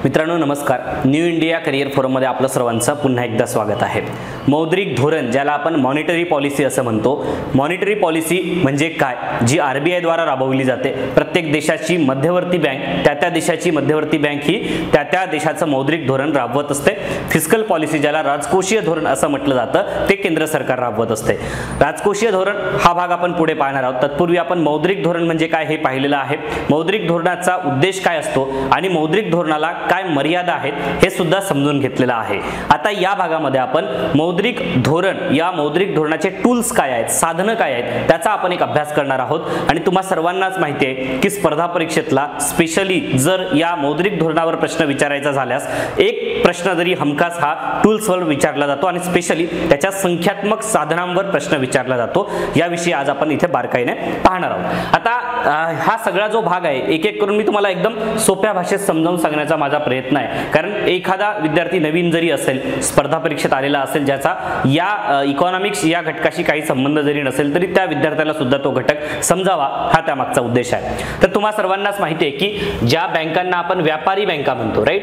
मित्रांनो नमस्कार. New India career फोरममध्ये आपलं सर्वांचं पुन्हा एकदा स्वागत आहे. मौद्रिक धोरण ज्याला आपण मॉनिटरी पॉलिसी असं म्हणतो. मॉनिटरी पॉलिसी म्हणजे काय, जी RBI द्वारा राबवली जाते. प्रत्येक देशाची मध्यवर्ती बँक त्या देशाची मध्यवर्ती बँक ही त्या देशाचं मौद्रिक धोरण राबवत असते. फिस्कल पॉलिसी ज्याला राजकोषीय धोरण असं म्हटलं जातं ते केंद्र सरकार राबवत असते. राजकोषीय धोरण हा भाग आपण पुढे पाहणार आहोत. तत्पूर्वी आपण मौद्रिक धोरण म्हणजे काय हे पाहिलेलं आहे. मौद्रिक धोरणाचा उद्देश काय असतो आणि मौद्रिक धोरणाला काय मर्यादा आहेत हे सुद्धा समजून घेतलेलं आहे. आता या भागामध्ये आपण मौद्रिक धोरण या मौद्रिक धोरणाचे टूल्स काय आहेत, साधनं काय आहेत त्याचा आपण एक अभ्यास करणार आहोत. आणि तुम्हा सर्वांनाच माहिती आहे की स्पर्धा परीक्षेतला स्पेशली जर या मौद्रिक धोरणावर प्रश्न विचारायचा झाल्यास एक प्रश्न जरी हमखास हा टूल्सवर विचारला जातो आणि स्पेशली त्याच्या संख्यात्मक साधनांवर प्रश्न विचारला जातो. याविषयी आज आपण इथे बारकाईने पाहणार आहोत. आता हा सगळा जो भाग आहे एक एक करून मी तुम्हाला एकदम सोप्या भाषेत समजावून सांगण्याचा माझा प्रयत्न आहे. कारण एखादा विद्यार्थी नवीन जरी असेल, स्पर्धा परीक्षेत आलेला असेल, ज्याचा या इकॉनॉमिक्स या घटकाशी काही संबंध जरी नसेल तरी त्या विद्यार्थ्याला सुद्धा तो घटक समजावा हा त्यामागचा उद्देश आहे. तर तुम्हा सर्वांनाच माहिती आहे की ज्या बँकांना आपण व्यापारी बँका म्हणतो, राईट,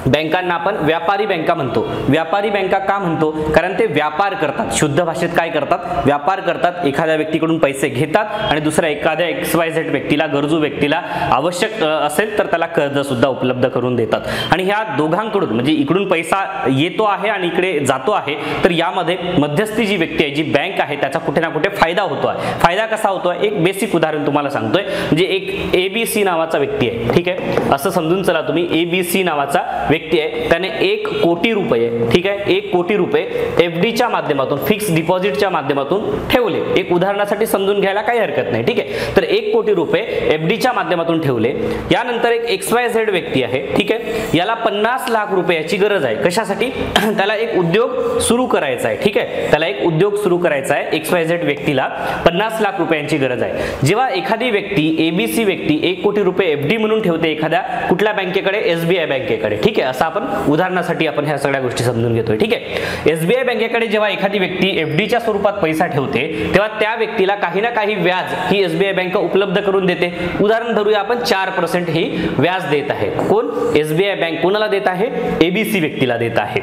बँकांना आपण व्यापारी बँका म्हणतो. व्यापारी बँका का म्हणतो, कारण ते व्यापार करतात. शुद्ध भाषेत काय करतात, व्यापार करतात. एखाद्या व्यक्तीकडून पैसे घेतात आणि दुसऱ्या एखाद्या XYZ व्यक्तीला, गरजू व्यक्तीला आवश्यक असेल तर त्याला कर्ज सुद्धा उपलब्ध करून देतात. आणि ह्या दोघांकडून म्हणजे इकडून पैसा येतो आहे आणि इकडे जातो आहे, तर यामध्ये मध्यस्थी जी व्यक्ती आहे, जी बँक आहे, त्याचा कुठे ना कुठे फायदा होतो आहे. फायदा कसा होतो आहे, एक बेसिक उदाहरण तुम्हाला सांगतोय. म्हणजे एक ABC नावाचा व्यक्ती आहे, ठीक आहे, असं समजून चला तुम्ही. ABC नावाचा व्यक्ती आहे, त्याने 1 कोटी रुपये, ठीक आहे, 1 कोटी रुपये FDच्या माध्यमातून, फिक्स डिपॉझिटच्या माध्यमातून ठेवले. एक उदाहरणासाठी समजून घ्यायला काही हरकत नाही, ठीक आहे. तर 1 कोटी रुपये FDच्या माध्यमातून ठेवले. यानंतर एक XYZ व्यक्ती आहे, ठीक आहे, याला 50 लाख रुपयाची गरज आहे. कशासाठी, त्याला एक उद्योग सुरू करायचा आहे, ठीक आहे, त्याला एक उद्योग सुरू करायचा आहे. XYZ व्यक्तीला 50 लाख रुपयांची गरज आहे. जेव्हा एखादी व्यक्ती ABC व्यक्ती 1 कोटी रुपये FD म्हणून ठेवते एखाद्या कुठल्या बँकेकडे, SBI बँकेकडे, ठीक आहे, असं आपण उदाहरणासाठी आपण ह्या सगळ्या गोष्टी समजून घेतोय, ठीक आहे. SBI बँकेकडे जेव्हा एखादी व्यक्ती FDच्या स्वरूपात पैसा ठेवते तेव्हा त्या व्यक्तीला काही ना काही व्याज ही SBI बँक उपलब्ध करून देते. उदाहरण धरूया आपण 4% ही व्याज देत आहे. कोण, SBI बँक कोणाला देत आहे, ABC व्यक्तीला देत आहे.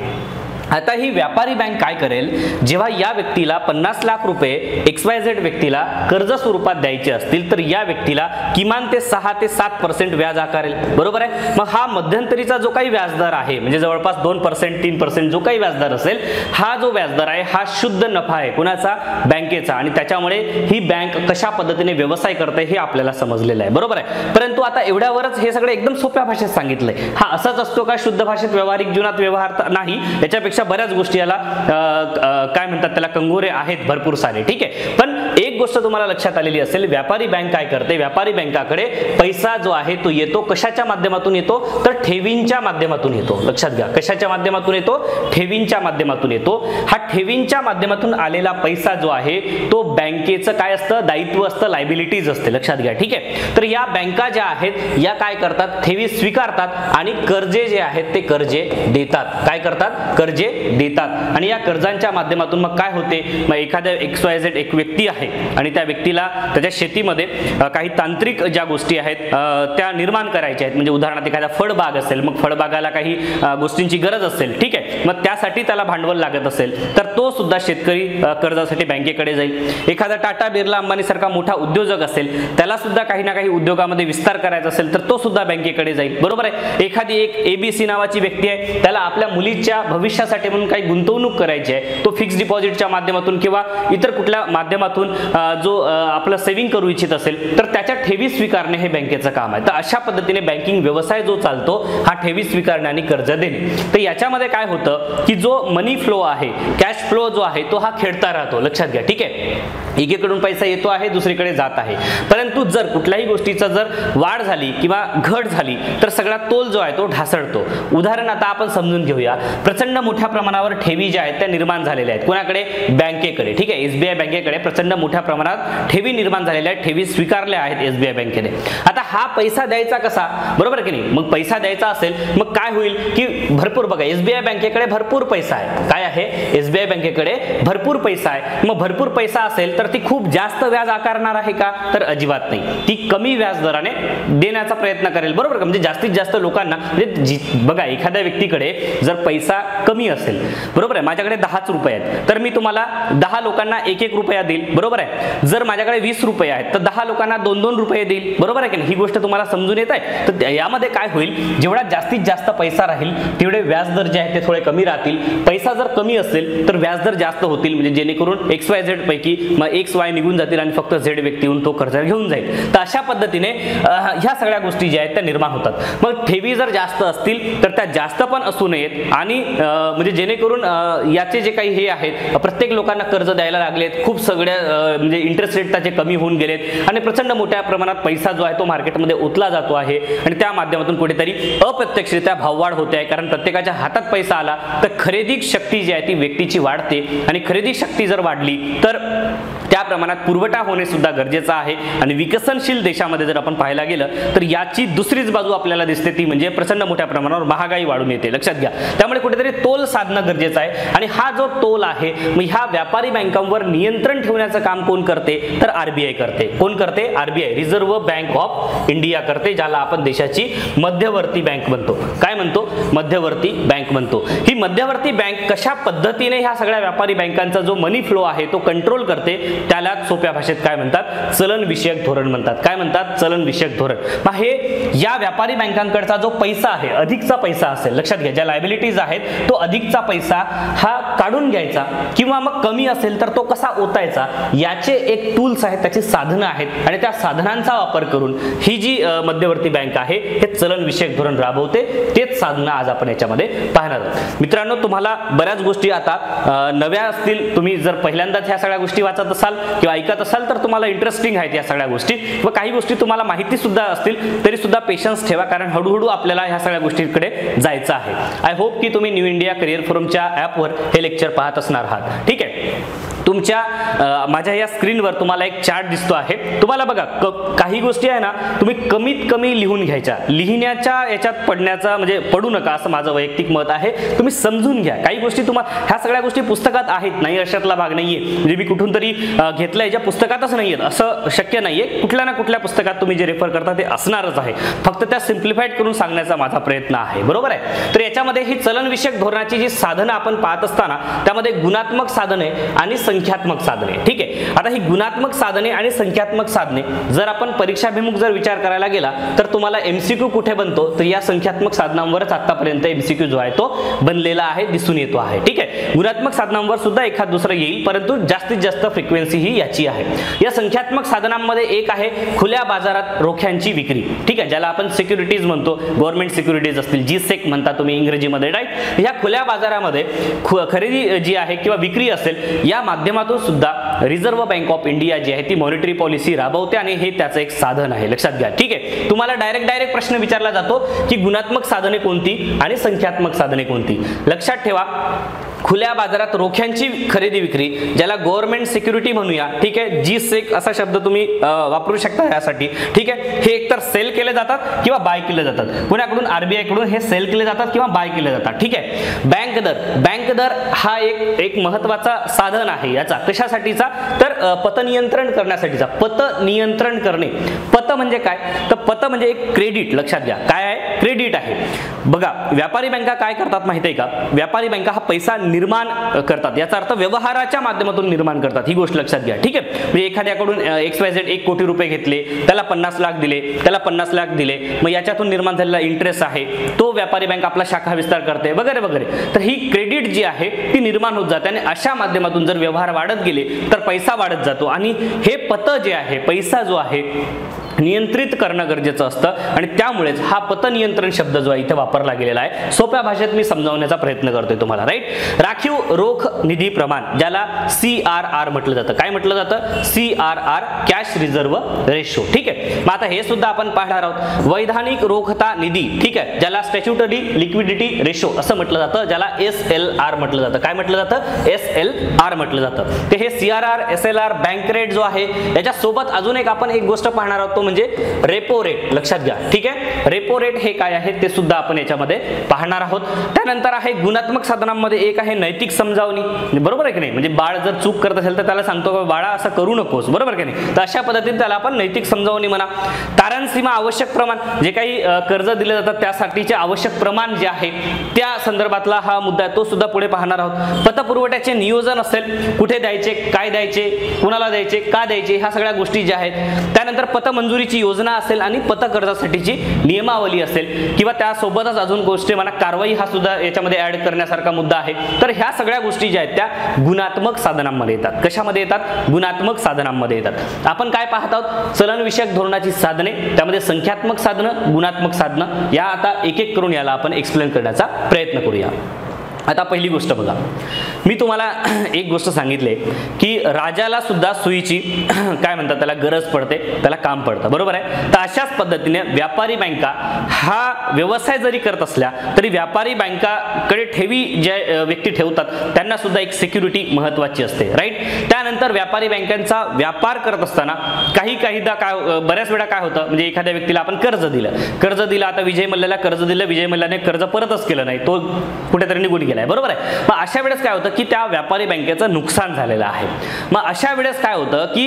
आता ही व्यापारी बँक काय करेल, जेव्हा या व्यक्तीला 50 लाख रुपये XYZ व्यक्तीला कर्ज स्वरूपात द्यायचे असतील तर या व्यक्तीला किमान ते 6 ते 7% व्याज आकारेल. बरोबर आहे. मग हा मध्यंतरीचा जो काही व्याजदर आहे, म्हणजे जवळपास 2% 3% जो काही व्याजदर असेल, हा जो व्याजदर आहे हा शुद्ध नफा आहे कुणाचा, बँकेचा. आणि त्याच्यामुळे ही बँक कशा पद्धतीने व्यवसाय करते हे आपल्याला समजलेलं आहे. बरोबर आहे. परंतु आता एवढ्यावरच हे सगळं एकदम सोप्या भाषेत सांगितलंय. हा असाच असतो का शुद्ध भाषेत, व्यावहारिक जीवनात व्यवहार नाही. याच्यापेक्षा बऱ्याच गोष्टी याला काय म्हणतात, त्याला कंगोरे आहेत भरपूर सारे, ठीक आहे. पण एक गोष्ट तुम्हाला लक्षात आलेली असेल, व्यापारी बँक काय करते, व्यापारी बँकाकडे पैसा जो आहे तो येतो कशाच्या माध्यमातून येतो, तर ठेवींच्या माध्यमातून येतो. लक्षात घ्या, कशाच्या माध्यमातून येतो, ठेवींच्या माध्यमातून येतो. हा ठेवींच्या माध्यमातून आलेला पैसा जो आहे तो बँकेचं काय असतं, दायित्व असतं, लायबिलिटीज असते. लक्षात घ्या, ठीक आहे. तर या बँका ज्या आहेत या काय करतात, ठेवी स्वीकारतात आणि कर्जे जे आहेत ते कर्जे देतात. काय करतात, कर्जे देतात. आणि या कर्जांच्या माध्यमातून मग काय होते, मग एखाद्या XYZ एक व्यक्ती आहे आणि त्या व्यक्तीला त्याच्या शेतीमध्ये काही तांत्रिक ज्या गोष्टी आहेत त्या निर्माण करायच्या आहेत. म्हणजे उदाहरणार्थ एखादा फळबाग असेल, मग फळबागाला काही गोष्टींची गरज असेल, ठीक आहे, मग त्यासाठी त्याला भांडवल लागत असेल तर तो सुद्धा शेतकरी कर्जासाठी बँकेकडे जाईल. एखादा टाटा बिर्ला अंबानी सारखा मोठा उद्योजक असेल, त्याला सुद्धा काही ना काही उद्योगामध्ये विस्तार करायचा असेल तर तो सुद्धा बँकेकडे जाईल. बरोबर आहे. एखादी एक ABC नावाची व्यक्ती आहे, त्याला आपल्या मुलीच्या भविष्यासाठी म्हणून काही गुंतवणूक करायची आहे, तो फिक्स डिपॉझिटच्या माध्यमातून किंवा इतर कुठल्या माध्यमातून जो आपलं सेव्हिंग करू इच्छित असेल तर त्याच्या ठेवी स्वीकारणे हे बँकेचं काम आहे. तर अशा पद्धतीने बँकिंग व्यवसाय जो चालतो हा ठेवी स्वीकारणे आणि कर्ज देणे. तर याच्यामध्ये काय होतं की जो मनी फ्लो आहे, कॅश फ्लो जो आहे तो हा खेळता राहतो. लक्षात घ्या, ठीक आहे. एकीकडून पैसा येतो आहे, दुसरीकडे जात आहे. परंतु जर कुठल्याही गोष्टीचा जर वाढ झाली किंवा घट झाली तर सगळा तोल जो आहे तो ढासळतो. उदाहरण आता आपण समजून घेऊया. प्रचंड मोठ्या प्रमाणावर ठेवी ज्या आहेत त्या निर्माण झालेल्या आहेत. कोणाकडे, बँकेकडे, ठीक आहे. SBI बँकेकडे प्रचंड मोठ्या प्रमाणात ठेवी निर्माण झालेल्या आहेत, ठेवी स्वीकारल्या आहेत SBI बँकेने. आता हा पैसा द्यायचा कसा, बरोबर की नाही. मग पैसा द्यायचा असेल मग काय होईल की भरपूर, बघा SBI बँकेकडे भरपूर पैसा आहे. काय आहे, SBI बँकेकडे भरपूर पैसा आहे. मग भरपूर पैसा पैसा असेल तर ती खूप जास्त व्याज आकारणार आहे का, तर अजिबात नाही. ती कमी व्याज दराने देण्याचा प्रयत्न करेल, बरोबर का. म्हणजे जास्तीत जास्त लोकांना, म्हणजे बघा एखाद्या व्यक्तीकडे जर पैसा कमी असेल, बरोबर आहे, माझ्याकडे 10च रुपये आहेत तर मी तुम्हाला 10 लोकांना 1-1 रुपया देईल, बरोबर आहे. जर माझ्याकडे 20 रुपये आहेत तर 10 लोकांना 2-2 रुपये देईल, बरोबर आहे की नाही. ही गोष्ट तुम्हाला समजून येत आहे. तर यामध्ये काय होईल, जेवढा जास्तीत जास्त पैसा राहील तेवढे व्याजदर जे आहेत ते थोडे कमी राहतील. पैसा जर कमी असेल तर व्याजदर जास्त होतील, म्हणजे जेणेकरून XYZ पैकी मग XY निघून जातील आणि फक्त Z व्यक्ती येऊन तो कर्ज घेऊन जाईल. तर अशा पद्धतीने ह्या सगळ्या गोष्टी ज्या आहेत त्या निर्माण होतात. मग ठेवी जर जास्त असतील तर त्या जास्त पण असू नयेत आणि म्हणजे जेणेकरून याचे जे काही हे आहेत, प्रत्येक लोकांना कर्ज द्यायला लागलेत, खूप सगळ्या म्हणजे इंटरेस्ट रेट त्याचे कमी होऊन गेलेत आणि प्रचंड मोठ्या प्रमाणात पैसा जो आहे तो मार्केटमध्ये ओतला जातो आहे आणि त्या माध्यमातून कुठेतरी अप्रत्यक्षरित्या भाववाढ होते आहे. कारण प्रत्येकाच्या हातात पैसा आला तर खरेदी शक्ती जी आहे ती व्यक्तीची वाढते आणि खरेदी शक्ती जर वाढली तर त्या प्रमाणात पुरवठा होणे सुद्धा गरजेचं आहे. आणि विकसनशील देशामध्ये जर आपण पाहायला गेलं तर याची दुसरीच बाजू आपल्याला दिसते, ती म्हणजे प्रचंड मोठ्या प्रमाणावर महागाई वाढून येते, लक्षात घ्या. त्यामुळे कुठेतरी तोल साधणं गरजेचं आहे आणि हा जो तोल आहे मग ह्या व्यापारी बँकांवर नियंत्रण ठेवण्याचं काम कोण करते, तर RBI करते. कोण करते, RBI, reserve Bank of India करते, ज्याला आपण देशाची मध्यवर्ती बँक म्हणतो. काय म्हणतो, मध्यवर्ती बँक म्हणतो. ही मध्यवर्ती बँक कशा पद्धतीने ह्या सगळ्या व्यापारी बँकांचा जो मनी फ्लो आहे तो कंट्रोल करते, त्याला सोप्या भाषेत काय म्हणतात, चलन विषयक धोरण म्हणतात. काय म्हणतात, चलन विषयक धोरण. मग हे या व्यापारी बँकांकडचा जो पैसा आहे, अधिकचा पैसा असेल, लक्षात घ्या, ज्या लायबिलिटीज आहेत तो अधिकचा पैसा हा काढून घ्यायचा किंवा मग कमी असेल तर तो कसा ओतायचा, याचे एक टूल्स आहेत, त्याची साधनं आहेत आणि त्या साधनांचा वापर करून ही जी मध्यवर्ती बँक आहे हे चलन विषयक धोरण राबवते. तेच साधनं आज आपण याच्यामध्ये पाहणार आहोत. मित्रांनो, तुम्हाला बऱ्याच गोष्टी आता नव्या असतील, तुम्ही जर पहिल्यांदाच ह्या सगळ्या गोष्टी वाचत असाल किंवा ऐकत असाल तर तुम्हाला इंटरेस्टिंग आहेत या सगळ्या गोष्टी, व काही गोष्टी तुम्हाला माहिती सुद्धा असतील तरी सुद्धा पेशन्स ठेवा, कारण हळूहळू आपल्याला ह्या सगळ्या गोष्टींकडे जायचं आहे. आय होप की तुम्ही न्यू इंडिया करिअर फोरमच्या ॲपवर हे लेक्चर पाहत असणार आहात. ठीक आहे, तुमच्या माझ्या या स्क्रीनवर तुम्हाला एक चार्ट दिसतो आहे. तुम्हाला बघा काही गोष्टी आहे ना तुम्ही कमीत कमी लिहून घ्यायच्या, लिहिण्याच्या याच्यात पडण्याचा म्हणजे पडू नका असं माझं वैयक्तिक मत आहे. तुम्ही समजून घ्या. काही गोष्टी तुम्हाला ह्या सगळ्या गोष्टी पुस्तकात आहेत, नाही अशातला भाग नाहीये, म्हणजे मी कुठून तरी घेतलंय ज्या पुस्तकातच नाहीयेत असं शक्य नाहीये. कुठल्या ना कुठल्या पुस्तकात तुम्ही जे रेफर करता ते असणारच आहे, फक्त त्या सिम्प्लिफाईड करून सांगण्याचा माझा प्रयत्न आहे, बरोबर आहे. तर याच्यामध्ये ही चलन विषयक धोरणाची जी साधनं आपण पाहत असताना त्यामध्ये गुणात्मक साधने आणि संख्यात्मक साधने. ठीक आहे, आता ही गुणात्मक साधने आणि संख्यात्मक साधने जर आपण परीक्षाभिमुख जर विचार करायला गेला तर तुम्हाला MCQ कुठे बनतो, तर या संख्यात्मक साधनांवरच आतापर्यंत MCQ जो आहे तो बनलेला आहे, दिसून येतो आहे. ठीक आहे, गुणात्मक साधनांवर सुद्धा एखाद दुसरं येईल, परंतु जास्तीत जास्त फ्रिक्वेन्सी ही याची आहे. या संख्यात्मक साधनांमध्ये एक आहे खुल्या बाजारात रोख्यांची विक्री. ठीक आहे, ज्याला आपण सिक्युरिटीज म्हणतो, गव्हर्नमेंट सिक्युरिटीज असतील, GSEC म्हणता तुम्ही इंग्रजीमध्ये, राईट. ह्या खुल्या बाजारामध्ये खरेदी जी आहे किंवा विक्री असेल, या माध्यमातून सुद्धा रिझर्व्ह बँक ऑफ इंडिया जी आहे ती मॉनिटरी पॉलिसी राबवते आणि हे त्याचं एक साधन आहे, लक्षात घ्या. ठीक आहे, तुम्हाला डायरेक्ट प्रश्न विचारला जातो की गुणात्मक साधने कोणती आणि संख्यात्मक साधने कोणती. लक्षात ठेवा, खुल्या बाजारात रोख्यांची खरेदी विक्री, ज्याला गव्हर्नमेंट सिक्युरिटी म्हणूया. ठीक आहे, GSEC असा शब्द तुम्ही वापरू शकता यासाठी. ठीक आहे, हे एकतर सेल केले जातात किंवा बाय केले जातात. कोणाकडून, RBI कडून हे सेल केले जातात किंवा बाय केले जातात. ठीक आहे, बँक दर हा एक महत्वाचा साधन आहे याचा. कशासाठीचा, तर पतनियंत्रण करण्यासाठीचा. पतनियंत्रण करणे, पत म्हणजे काय, तर पत म्हणजे एक क्रेडिट. लक्षात घ्या, काय आहे, क्रेडिट आहे. बघा, व्यापारी बँका काय करतात माहिती आहे का, व्यापारी बँका हा पैसा निर्माण करतात, याचा अर्थ व्यवहाराच्या माध्यमातून निर्माण करतात, ही गोष्ट लक्षात घ्या. ठीक आहे, म्हणजे एखाद्याकडून XYZ 1 कोटी रुपये घेतले, त्याला 50 लाख दिले, त्याला 50 लाख दिले, मग याच्यातून निर्माण झालेला इंटरेस्ट आहे तो व्यापारी बँक आपला शाखा विस्तार करते वगैरे वगैरे. तर ही क्रेडिट जी आहे ती निर्माण होत जाते आणि अशा माध्यमातून जर व्यवहार वाढत गेले तर पैसा वाढत जातो आणि हे पत जे आहे, पैसा जो आहे नियंत्रित करणं गरजेचं असतं आणि त्यामुळेच हा पतनियंत्रण शब्द जो आहे इथे वापरला गेलेला आहे. सोप्या भाषेत मी समजावण्याचा प्रयत्न करतोय तुम्हाला, राईट. राखीव रोख निधी प्रमाण, ज्याला CRR म्हटलं जातं. काय म्हटलं जातं, CRR, कॅश रिझर्व्ह रेशो. ठीक आहे, मग आता हे सुद्धा आपण पाहणार आहोत. वैधानिक रोखता निधी, ठीक आहे, ज्याला स्टॅच्युटरी लिक्विडिटी रेशो असं म्हटलं जातं, ज्याला SLR म्हटलं जातं. काय म्हटलं जातं, SLR म्हटलं जातं. ते हे CRR, SLR, बँक रेट जो आहे याच्या सोबत अजून एक आपण एक गोष्ट पाहणार आहोत, तो म्हणजे रेपो रेट, लक्षात घ्या. ठीक आहे, रेपो रेट हे काय आहे ते सुद्धा आपण याच्यामध्ये पाहणार आहोत. त्यानंतर आहे गुणात्मक साधनांमध्ये एक आहे नैतिक समजावणी, बरोबर आहे की नाही. म्हणजे बाळ जर चूक करत असेल तर त्याला सांगतो की बाळा असं करू नकोस, बरोबर की नाही. तर अशा पद्धतीने त्याला आपण नैतिक समजावणी म्हणा. तारण सीमा आवश्यक प्रमाण, जे काही कर्ज दिले जातात त्यासाठीचे आवश्यक प्रमाण जे आहे त्या संदर्भातला हा मुद्दा आहे, तो सुद्धा पुढे पाहणार आहोत. पतपुरवठ्याचे नियोजन असेल, कुठे द्यायचे, काय द्यायचे, कुणाला द्यायचे, का द्यायचे, ह्या सगळ्या गोष्टी ज्या आहेत. त्यानंतर पतमंजुरीची योजना असेल आणि पत कर्जासाठीची नियमावली असेल किंवा त्यासोबतच अजून गोष्टी म्हणा कारवाई, हा सुद्धा याच्यामध्ये ऍड करण्यासारखा मुद्दा आहे. तर ह्या सगळ्या गोष्टी ज्या आहेत त्या गुणात्मक साधनांमध्ये येतात. कशामध्ये येतात? गुणात्मक साधनांमध्ये येतात. आपण काय पाहत आहोत? चलनविषयक धोरणाची साधने, त्यामध्ये संख्यात्मक साधनं, गुणात्मक साधनं, या आता एक एक करून याला आपण एक्सप्लेन करण्याचा प्रयत्न करूया. आता पहिली गोष्ट बघा, मी तुम्हाला एक गोष्ट सांगितले की राजाला सुद्धा सुईची काय म्हणतात त्याला गरज पडते, त्याला काम पडतं, बरोबर आहे. तर अशाच पद्धतीने व्यापारी बँका हा व्यवसाय जरी करत असल्या तरी व्यापारी बँकाकडे ठेवी ज्या व्यक्ती ठेवतात त्यांना सुद्धा एक सिक्युरिटी महत्वाची असते, राईट. त्यानंतर व्यापारी बँकांचा व्यापार करत असताना काहीदा काय बऱ्याच वेळा काय होतं, म्हणजे एखाद्या व्यक्तीला आपण कर्ज दिलं, आता विजय मल्ल्याला कर्ज दिलं, विजय मल्ल्याने कर्ज परतच केलं नाही, तो कुठेतरी निघून गेला, बरोबर आहे. मग अशा वेळेस काय होतं की त्या व्यापारी बँकेचं नुकसान झालेलं आहे. मग अशा वेळेस काय होतं की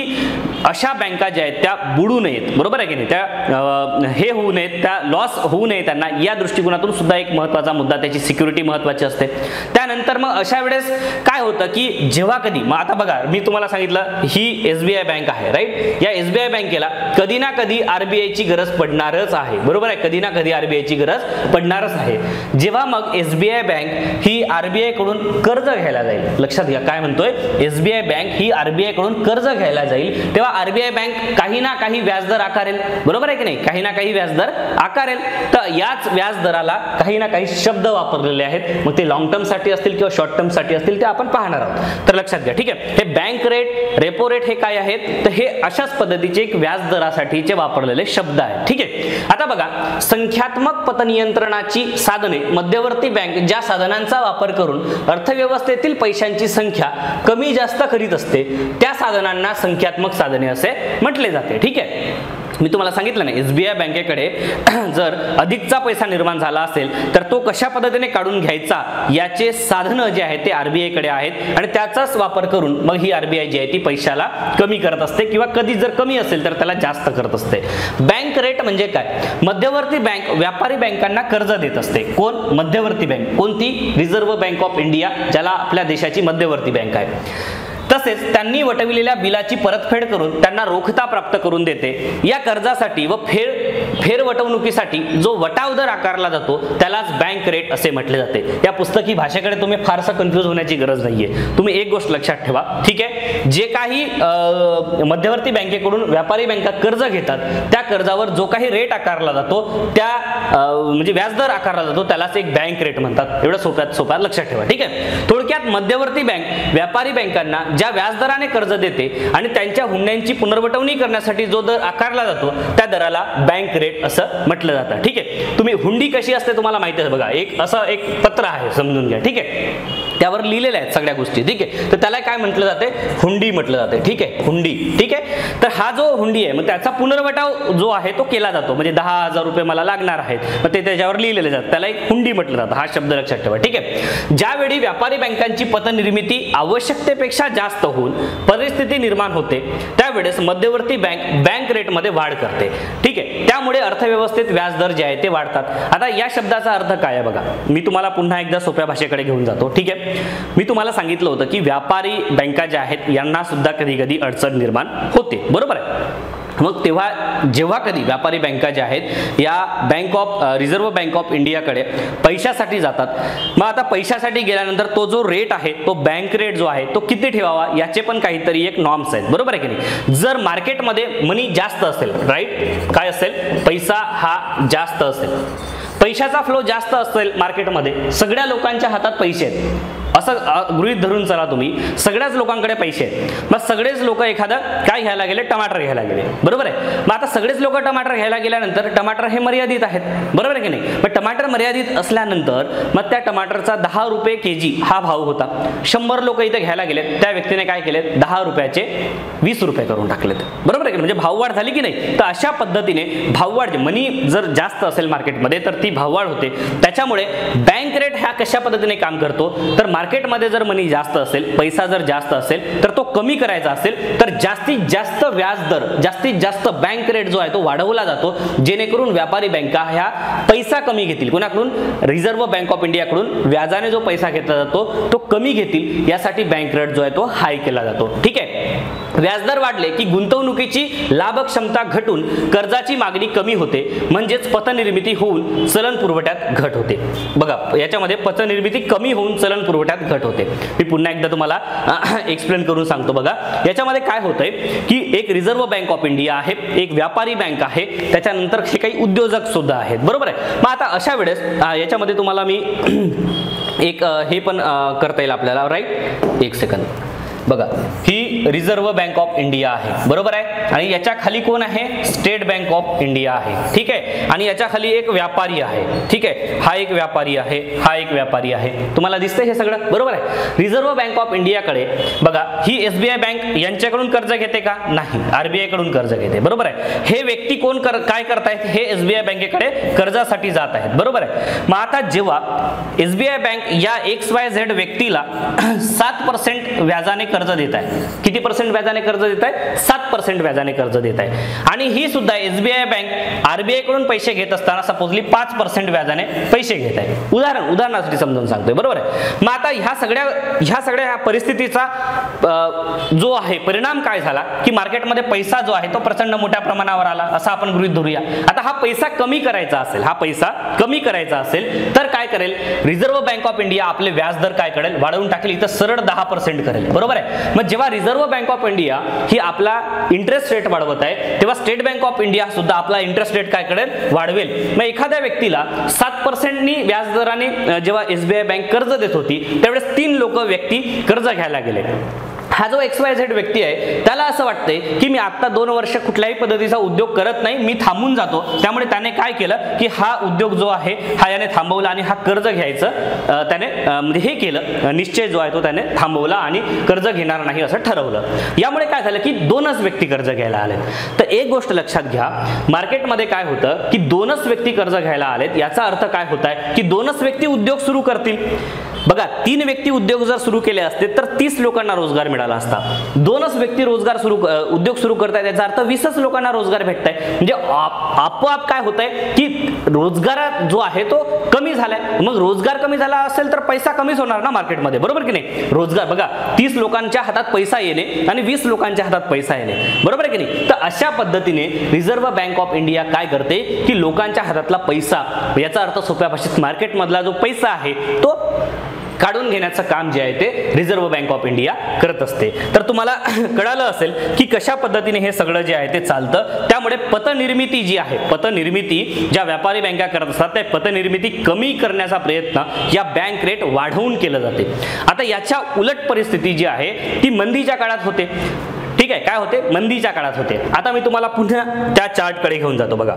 अशा बँका ज्या आहेत त्या बुडू नयेत, बरोबर आहे की नाही, त्या हे होऊ नयेत, त्या लॉस होऊ नये त्यांना, या दृष्टिकोनातून सुद्धा एक महत्वाचा मुद्दा, त्याची सिक्युरिटी महत्वाची असते. त्यानंतर मग अशा वेळेस काय होतं की जेव्हा कधी, मग आता बघा मी तुम्हाला सांगितलं ही SBI बँक आहे, राईट. या SBI बँकेला कधी ना कधी RBIची गरज पडणारच आहे, बरोबर आहे, कधी ना कधी RBIची गरज पडणारच आहे. जेव्हा मग SBI बँक ही RBI कडून कर्ज घ्यायला जाईल, लक्षात घ्या काय म्हणतोय, SBI बँक ही RBI कडून कर्ज घ्यायला जाईल, तेव्हा RBI बँक काही ना काही व्याजदर आकारेल, बरोबर आहे की नाही, काही ना काही व्याजदर आकारेल. तर याच व्याजदराला काही ना काही शब्द वापरलेले आहेत, मग ते लॉंग टर्म साठी असतील किंवा शॉर्ट टर्म साठी असतील ते आपण पाहणार आहोत. तर लक्षात घ्या, ठीक आहे. हे बँक रेट, रेपो रेट हे काय आहेत, तर हे अशाच पद्धतीचे एक व्याजदरासाठीचे वापरलेले शब्द आहेत, ठीक आहे. आता बघा, संख्यात्मक पतनियंत्रणाची साधने, मध्यवर्ती बँक ज्या साधनांचा वापर करून अर्थव्यवस्थेतील पैशांची संख्या कमी जास्त करीत असते त्या साधनांना संख्यात्मक साधने असे म्हटले जाते, ठीक आहे. मी तुम्हाला सांगितलं ना, SBI बँकेकडे जर अधिकचा पैसा निर्माण झाला असेल तर तो कशा पद्धतीने काढून घ्यायचा याचे साधनं जे आहेत ते RBI कडे आहेत आणि त्याचाच वापर करून मग ही RBI जी आहे ती पैशाला कमी करत असते किंवा कधी जर कमी असेल तर त्याला जास्त करत असते. बँक रेट म्हणजे काय? मध्यवर्ती बँक व्यापारी बँकांना कर्ज देत असते. कोण? मध्यवर्ती बँक. कोणती? रिझर्व्ह बँक ऑफ इंडिया, ज्याला आपल्या देशाची मध्यवर्ती बँक आहे. तसेच त्यांनी वटविलेल्या बिलाची परतफेड करून त्यांना रोखता प्राप्त करून देते. या कर्जासाठी व फेरवटवणुकीसाठी जो वटाव दर आकारला जातो त्यालाच बँक रेट असे म्हटले जाते. या पुस्तकी भाषेकडे तुम्ही फारसा कन्फ्यूज होण्याची गरज नाहीये. तुम्ही एक गोष्ट लक्षात ठेवा, ठीक आहे. जे काही मध्यवर्ती बँकेकडून व्यापारी बँका कर्ज घेतात त्या कर्जावर जो काही रेट आकारला जातो त्या म्हणजे व्याजदर आकारला जातो त्यालाच एक बँक रेट म्हणतात. एवढं सोप्यात सोप्यात लक्षात ठेवा, ठीक आहे. थोडक्यात मध्यवर्ती बँक व्यापारी बँकांना ज्या व्याजदराने कर्ज देते आणि त्यांच्या हुंड्यांची पुनर्वटवणी करण्यासाठी जो दर आकारला जातो त्या दराला बँक रेट असं म्हटलं जातं, ठीक आहे. तुम्ही हुंडी कशी असते तुम्हाला माहिती आहे बघा, एक असं एक पत्र आहे समजून घ्या, ठीक आहे. त्यावर लिहिलेल्या आहेत सगळ्या गोष्टी, ठीक आहे. तर त्याला काय म्हटलं जाते? हुंडी म्हटलं जाते, ठीक आहे, हुंडी, ठीक आहे. तर हा जो हुंडी आहे मग त्याचा पुनर्वटाव जो आहे तो केला जातो, म्हणजे 10,000 रुपये मला लागणार आहेत मग ते त्याच्यावर लिहिलेले जातात, त्याला एक हुंडी म्हटलं जातं. हा शब्द लक्षात ठेवा, ठीक आहे. ज्यावेळी व्यापारी बँकांची पतनिर्मिती आवश्यकतेपेक्षा जास्त होऊन परिस्थिती निर्माण होते त्यावेळेस मध्यवर्ती बँक रेटमध्ये वाढ करते, ठीक आहे. त्यामुळे अर्थव्यवस्थेत व्याजदर जे आहे ते वाढतात. आता या शब्दाचा अर्थ काय आहे बघा, मी तुम्हाला पुन्हा एकदा सोप्या भाषेकडे घेऊन जातो, ठीक आहे. मी तुम्हाला सांगितलं होतं की व्यापारी बँका ज्या आहेत यांना सुद्धा कधी कधी अडचण निर्माण होते, बरोबर आहे. मग तेव्हा जेव्हा कधी व्यापारी बँका ज्या आहेत या रिझर्व्ह बँक ऑफ इंडियाकडे पैशासाठी जातात, मग आता पैशासाठी गेल्यानंतर तो जो रेट आहे तो बँक रेट जो आहे तो किती ठेवावा याचे पण काहीतरी एक नॉर्म्स आहेत, बरोबर आहे की नाही. जर मार्केटमध्ये मनी जास्त असेल, राईट, काय असेल, पैसा हा जास्त असेल, पैशाचा फ्लो जास्त असेल मार्केटमध्ये, सगळ्या लोकांच्या हातात पैसे आहेत, असं गृहीत धरून चला तुम्ही, सगळ्याच लोकांकडे पैसे आहेत, मग सगळेच लोक एखादं काय घ्यायला गेले, टमाटर घ्यायला गेले, बरोबर आहे. मग आता सगळेच लोक टमाटर घ्यायला गेल्यानंतर टमाटर हे मर्यादित आहेत, बरोबर आहे की नाही. मग टमाटर मर्यादित असल्यानंतर मग त्या टमाटरचा 10 रुपये केजी हा भाव होता. 100 लोक इथे घ्यायला गेलेत, त्या व्यक्तीने काय केले, 10 रुपयाचे 20 रुपये करून टाकलेत, बरोबर आहे की म्हणजे भाववाढ झाली की नाही. तर अशा पद्धतीने भाववाढ, मनी जर जास्त असेल मार्केटमध्ये तर ती भाववाढ होते. त्याच्यामुळे बँक रेट ह्या कशा पद्धतीने काम करतो, तर मार्केटमध्ये जर मनी जास्त असेल, पैसा जर जास्त असेल, तर तो कमी करायचा असेल तर जास्तीत जास्त व्याज दर, जास्तीत जास्त बँक रेट जो आहे तो वाढवला जातो, जेणेकरून व्यापारी बँका ह्या पैसा कमी घेतील. कोणाकडून, रिझर्व्ह बँक ऑफ इंडियाकडून व्याजाने जो पैसा घेतला जातो तो कमी घेतील, यासाठी बँक रेट जो आहे तो हाय केला जातो. ठीक आहे. व्याजदर वाढले की गुंतवणुकीची लाभक्षमता घटून कर्जाची मागणी कमी होते, म्हणजेच पतनिर्मिती होऊन चलन पुरवठ्यात घट होते. बघा याच्यामध्ये पतनिर्मिती कमी होऊन चलन पुरवठ्यात घट होते. मी पुन्हा एकदा तुम्हाला एक्सप्लेन करून सांगतो. बघा याच्यामध्ये काय होतंय की एक रिझर्व्ह बँक ऑफ इंडिया आहे, एक व्यापारी बँक आहे, त्याच्यानंतर हे काही उद्योजक सुद्धा आहेत, बरोबर आहे. मग आता अशा वेळेस याच्यामध्ये तुम्हाला मी एक हे पण करता येईल आपल्याला, राईट. एक सेकंद. बघा ही रिझर्व्ह बँक ऑफ इंडिया आहे, बरोबर आहे, आणि याच्या खाली कोण आहे, स्टेट बँक ऑफ इंडिया आहे. ठीक आहे. आणि याच्या खाली एक व्यापारी आहे. ठीक आहे. हा एक व्यापारी आहे, हा एक व्यापारी आहे. तुम्हाला दिसतंय हे सगळं, बरोबर आहे. रिझर्व्ह बँक ऑफ इंडियाकडे बघा ही एसबीआय बँक यांच्याकडून कर्ज घेते का, नाही, आरबीआय कडून कर्ज घेते, बरोबर आहे. हे व्यक्ती कोण काय करतायत, हे एसबीआय बँकेकडे कर्जासाठी जात आहेत, बरोबर आहे. मग आता जेव्हा एसबीआय बँक या XYZ व्यक्तीला 7% व्याजाने कर्ज देत आहे, किती % व्याजाने कर्ज देत आहे, 7% व्याजाने कर्ज देत आहे. आणि ही सुद्धा एसबीआय बँक आरबीआय कडून पैसे घेत असताना सपोजली 5% व्याजाने पैसे घेत आहे. उदाहरणासाठी समजून सांगतोय, बरोबर आहे. मग आता ह्या सगळ्या परिस्थितीचा जो आहे परिणाम काय झाला की मार्केटमध्ये पैसा जो आहे तो प्रचंड मोठ्या प्रमाणावर आला, असं आपण गृहीत धरूया. आता हा पैसा कमी करायचा असेल, हा पैसा कमी करायचा असेल तर काय करेल, रिझर्व्ह बँक ऑफ इंडिया आपले व्याजदर काय करेल, वाढवून टाकेल. इथं सरळ 10% करेल, बरोबर आहे. मग जेव्हा रिझर्व्ह बँक ऑफ इंडिया ही आपला इंटरेस्ट रेट वाढवत आहे, तेव्हा स्टेट बँक ऑफ इंडिया सुद्धा आपला इंटरेस्ट रेट काय करेल, वाढवेल. मग एखाद्या व्यक्तीला 7% नी व्याजदराने जेव्हा एसबीआय बँक कर्ज देत होती त्यावेळेस 3 व्यक्ती कर्ज घ्यायला गेले. हा जो XYZ व्यक्ती आहे त्याला असं वाटतंय की मी आता 2 वर्ष कुठल्याही पद्धतीचा उद्योग करत नाही, मी थांबून जातो. त्यामुळे त्याने काय केलं की हा उद्योग जो आहे हा याने थांबवला आणि हा कर्ज घ्यायचं त्याने म्हणजे हे केलं, निश्चय जो आहे तो त्याने थांबवला आणि कर्ज घेणार नाही असं ठरवलं. यामुळे काय झालं की 2च व्यक्ती कर्ज घ्यायला आले. तर एक गोष्ट लक्षात घ्या, मार्केटमध्ये काय होतं की 2च व्यक्ती कर्ज घ्यायला आलेत, याचा अर्थ काय होत आहे की 2च व्यक्ती उद्योग सुरू करतील. बघा 3 व्यक्ती उद्योग जर सुरू केले असते तर 30 लोकांना रोजगार मिळाला असता. 2च व्यक्ती उद्योग सुरू करतायत, याचा अर्थ 20च लोकांना रोजगार भेटताय. म्हणजे आपोआप काय होत आहे की रोजगार जो आहे तो कमी झालाय. मग रोजगार कमी झाला असेल तर पैसा कमीच होणार ना मार्केटमध्ये, बरोबर की नाही. रोजगार बघा 30 लोकांच्या हातात पैसा येणे आणि 20 लोकांच्या हातात पैसा येणे, बरोबर आहे की नाही. तर अशा पद्धतीने रिझर्व्ह बँक ऑफ इंडिया काय करते की लोकांच्या हातातला पैसा, याचा अर्थ सोप्या भाषेत मार्केटमधला जो पैसा आहे तो काढून घेण्याचं काम जे आहे ते रिझर्व्ह बँक ऑफ इंडिया करत असते. तर तुम्हाला कळालं असेल की कशा पद्धतीने हे सगळं जे आहे ते चालतं. त्यामुळे पतनिर्मिती जी आहे, पतनिर्मिती ज्या व्यापारी बँका करत असतात त्या पतनिर्मिती कमी करण्याचा प्रयत्न या बँक रेट वाढवून केलं जाते. आता याच्या उलट परिस्थिती जी आहे ती मंदीच्या काळात होते. ठीक आहे, काय होते, मंदीच्या काळात होते. आता मी तुम्हाला पुन्हा त्या चार्टकडे घेऊन जातो. बघा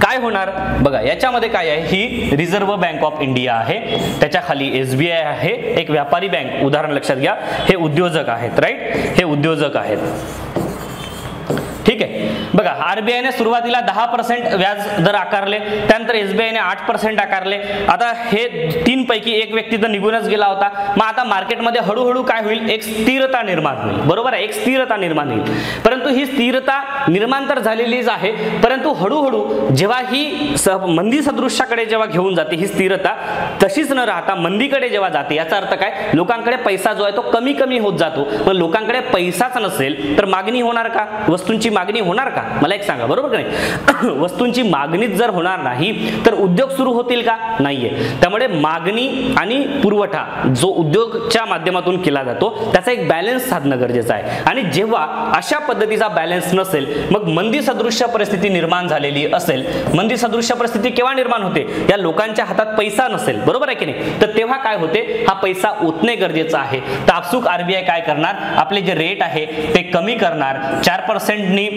काय होणार, बघा याच्यामध्ये काय आहे, ही रिझर्व्ह बँक ऑफ इंडिया आहे, त्याच्या खाली एसबीआय आहे, एक व्यापारी बँक, उदाहरण लक्षात घ्या, हे उद्योजक आहेत, राईट, हे उद्योजक आहेत. ठीक आहे. बघा आरबीआयने सुरुवातीला 10% व्याज दर आकारले, त्यानंतर एसबीआयने 8% आकारले. आता हे 3 पैकी एक व्यक्ती तर निघूनच गेला होता. मग आता मार्केटमध्ये हळूहळू काय होईल, एक स्थिरता निर्माण होईल, बरोबर आहे, एक स्थिरता निर्माण होईल. परंतु ही स्थिरता निर्माण तर झालेलीच आहे, परंतु हळूहळू जेव्हा ही मंदी सदृश्याकडे जेव्हा घेऊन जाते ही स्थिरता, तशीच न राहता मंदीकडे जेव्हा जाते, याचा अर्थ काय, लोकांकडे पैसा जो आहे तो कमी कमी होत जातो. पण लोकांकडे पैसाच नसेल तर मागणी होणार का, वस्तूंची मागणी होणार का? मला एक सांगा, बरोबर का नाही? वस्तूंची मागणीच जर होणार नाही तर उद्योग सुरू होतील का? नाहीये. त्यामुळे मागणी आणि पुरवठा जो उद्योगच्या माध्यमातून केला जातो त्याचा एक बॅलन्स साधणं गरजेचं आहे. आणि जेव्हा अशा पद्धतीचा बॅलन्स नसेल, मग मंदी सदृश्य परिस्थिती निर्माण झालेली असेल. मंदी सदृश्य परिस्थिती केव्हा निर्माण होते? या लोकांच्या हातात पैसा नसेल, बरोबर आहे की नाही? तर तेव्हा काय होते? हा पैसा ओतणे गरजेचं आहे. तर आपसूक आरबीआय काय करणार? आपले जे रेट आहे ते कमी करणार. 4%नी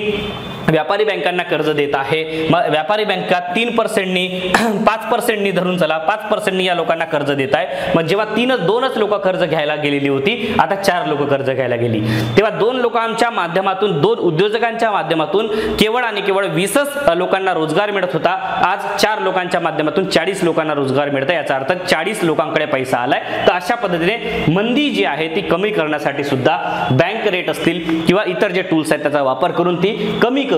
व्यापारी बँकांना कर्ज देत आहे. मग व्यापारी बँका 3%नी 5%नी धरून चला 5%नी या लोकांना कर्ज देत आहे. मग जेव्हा 2च लोक कर्ज घ्यायला गेलेली होती, आता 4 लोक कर्ज घ्यायला गेली. तेव्हा 2 लोकांच्या माध्यमातून, 2 उद्योजकांच्या माध्यमातून केवळ आणि केवळ 20च लोकांना रोजगार मिळत होता. आज 4 लोकांच्या माध्यमातून 40 लोकांना रोजगार मिळत आहे. याचा अर्थ 40 लोकांकडे पैसा आलाय. तर अशा पद्धतीने मंदी जी आहे ती कमी करण्यासाठी सुद्धा बँक रेट असतील किंवा इतर जे टूल्स आहेत त्याचा वापर करून ती कमी करून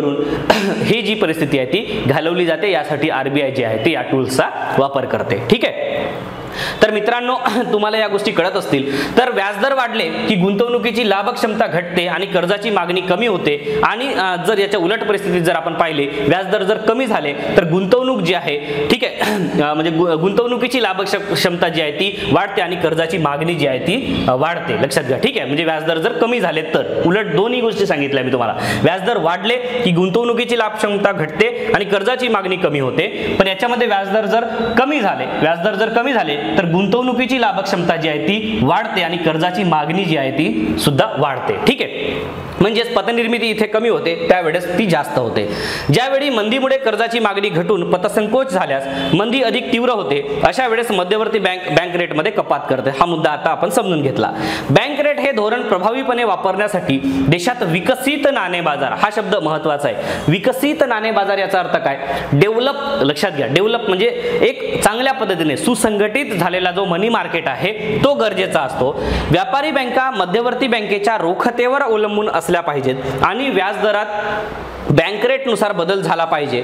ही जी परिस्थिती आहे ती घालवली जाते. यासाठी आरबीआय जे आहे ते या टूल्सचा वापर करते. ठीक आहे. तर मित्रांनो, तुम्हाला या गोष्टी कळत असतील. तर व्याजदर वाढले की गुंतवणुकीची लाभक्षमता घटते आणि कर्जाची मागणी कमी होते. आणि जर याच्या उलट परिस्थितीत जर आपण पाहिले, व्याजदर जर कमी झाले तर गुंतवणूक जी आहे, ठीक आहे, म्हणजे गुंतवणुकीची लाभक्षमता जी आहे ती वाढते आणि कर्जाची मागणी जी आहे ती वाढते. लक्षात घ्या. ठीक आहे. म्हणजे व्याजदर जर कमी झाले तर उलट दोन्ही गोष्टी सांगितल्या मी तुम्हाला. व्याजदर वाढले की गुंतवणुकीची लाभक्षमता घटते आणि कर्जाची मागणी कमी होते. पण याच्यामध्ये व्याजदर जर कमी झाले तर गुंतवणुकीची लाभक्षमता जी आहे ती वाढते आणि कर्जाची मागणी जी आहे ती सुद्धा वाढते. ठीक आहे. म्हणजेच पतनिर्मिती इथे कमी होते, त्यावेळेस ती जास्त होते. ज्यावेळी मंदीमुळे कर्जाची मागणी घटून पतसंकोच झाल्यास मंदी अधिक तीव्र होते. अशा वेळेस मध्यवर्ती बँक रेटमध्ये कपात करते. हा मुद्दा आता आपण समजून घेतला. बँक रेट हे धोरण प्रभावीपणे वापरण्यासाठी देशात विकसित नाणे बाजार, हा शब्द महत्वाचा आहे. विकसित नाणे बाजार याचा अर्थ काय? डेव्हलप. लक्षात घ्या. डेव्हलप म्हणजे एक चांगल्या पद्धतीने सुसंघटित झालेला जो मनी मार्केट आहे तो गरजेचा असतो. व्यापारी बँका मध्यवर्ती बँकेच्या रोखतेवर अवलंबून असल्या पाहिजेत आणि व्याजदरात बँक रेट नुसार बदल झाला पाहिजे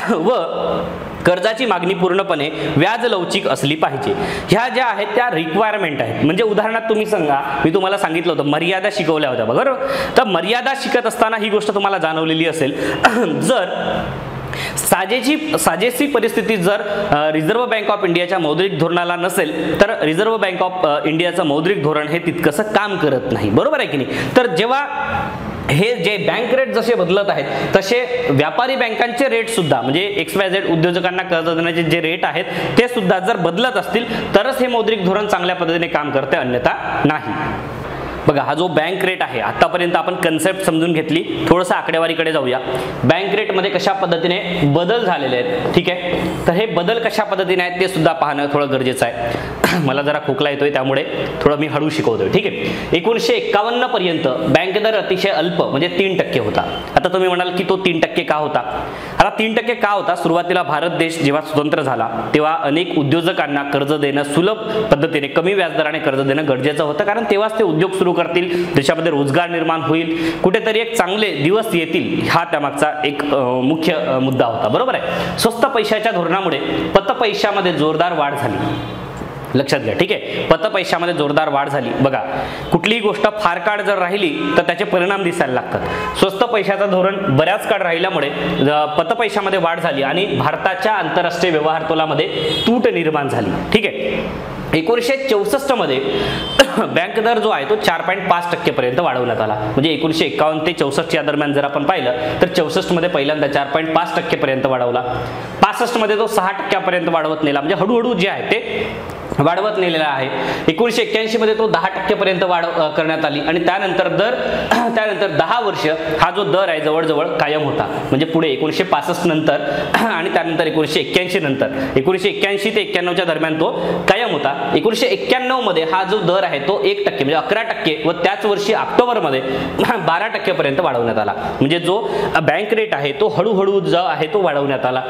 व कर्जाची मागणी पूर्णपणे व्याज लवचिक असली पाहिजे. ह्या ज्या आहेत त्या रिक्वायरमेंट आहेत. म्हणजे उदाहरणार्थ तुम्ही सांगा, मी तुम्हाला सांगितलं होतं मर्यादा शिकवल्या होत्या बरोबर. तर मर्यादा शिकत असताना ही गोष्ट तुम्हाला जाणवलेली असेल. जर साजेशी परिस्थिती जर रिझर्व्ह बँक ऑफ इंडियाच्या मौद्रिक धोरणाला नसेल तर रिझर्व्ह बँक ऑफ इंडियाचं मौद्रिक धोरण हे तितकंसं काम करत नाही. बरोबर आहे की नाही? तर जेव्हा हे जे बँक रेट जसे बदलत आहेत तसे व्यापारी बँकांचे रेट सुद्धा, म्हणजे XYZ उद्योजकांना कर्ज देण्याचे जे रेट आहेत ते सुद्धा जर बदलत असतील तरच हे मौद्रिक धोरण चांगल्या पद्धतीने काम करते, अन्यथा नाही. बघा, हा जो बँक रेट आहे, आतापर्यंत आपण कन्सेप्ट समजून घेतली. थोडंसं आकडेवारीकडे जाऊया. बँक रेट मध्ये कशा पद्धतीने बदल झालेले आहेत. ठीक आहे. तर हे बदल कशा पद्धतीने आहेत ते सुद्धा पाहणं थोडं गरजेचं आहे. मला जरा खोकला येतोय त्यामुळे थोडं मी हळू शिकवतोय. ठीक आहे. 1951 पर्यंत बँक दर अतिशय अल्प म्हणजे 3% होता. आता तुम्ही म्हणाल की तो 3% का होता? आता 3% का होता? सुरुवातीला भारत देश जेव्हा स्वतंत्र झाला तेव्हा अनेक उद्योजकांना कर्ज देणं सुलभ पद्धतीने कमी व्याजदराने कर्ज देणं गरजेचं होतं. कारण तेव्हाच ते उद्योग सुरू करतील, देशामध्ये रोजगार निर्माण होईल, कुठेतरी एक चांगले दिवस येतील. हा त्यामागचा एक मुख्य मुद्दा होता. बरोबर आहे. स्वस्त पैशाच्या धोरणामुळे पतपैशामध्ये जोरदार वाढ झाली. लक्षात घ्या. ठीक आहे. पतपैशामध्ये जोरदार वाढ झाली. बघा, कुठलीही गोष्ट फार काळ जर राहिली तर त्याचे परिणाम दिसायला लागतात. स्वस्त पैशाचं धोरण बऱ्याच काळ राहिल्यामुळे पतपैशामध्ये वाढ झाली आणि भारताच्या आंतरराष्ट्रीय व्यवहार तोलामध्ये तूट निर्माण झाली. ठीक आहे. 1964 मध्ये बँक दर जो आहे तो 4.5% पर्यंत वाढवण्यात आला. म्हणजे 1951 ते 64 या दरम्यान जर आपण पाहिलं तर 64 मध्ये पहिल्यांदा 4.5% पर्यंत वाढवला. 65 मध्ये तो 6% पर्यंत वाढवत नेला. म्हणजे हळूहळू जे आहे ते वाढवत नेलेला आहे. 1981 मध्ये तो 10% पर्यंत वाढ करण्यात आली आणि त्यानंतर 10 वर्ष हा जो दर आहे जवळजवळ कायम होता. म्हणजे पुढे 1965 नंतर आणि त्यानंतर 1981 नंतर 1981 ते 91च्या दरम्यान तो कायम होता. 1991 मध्ये हा जो दर आहे तो 1% म्हणजे 11% व त्याच वर्षी ऑक्टोबर मध्ये 12% पर्यंत वाढवण्यात आला. म्हणजे जो बँक रेट आहे तो हळूहळू जो आहे तो वाढवण्यात आला.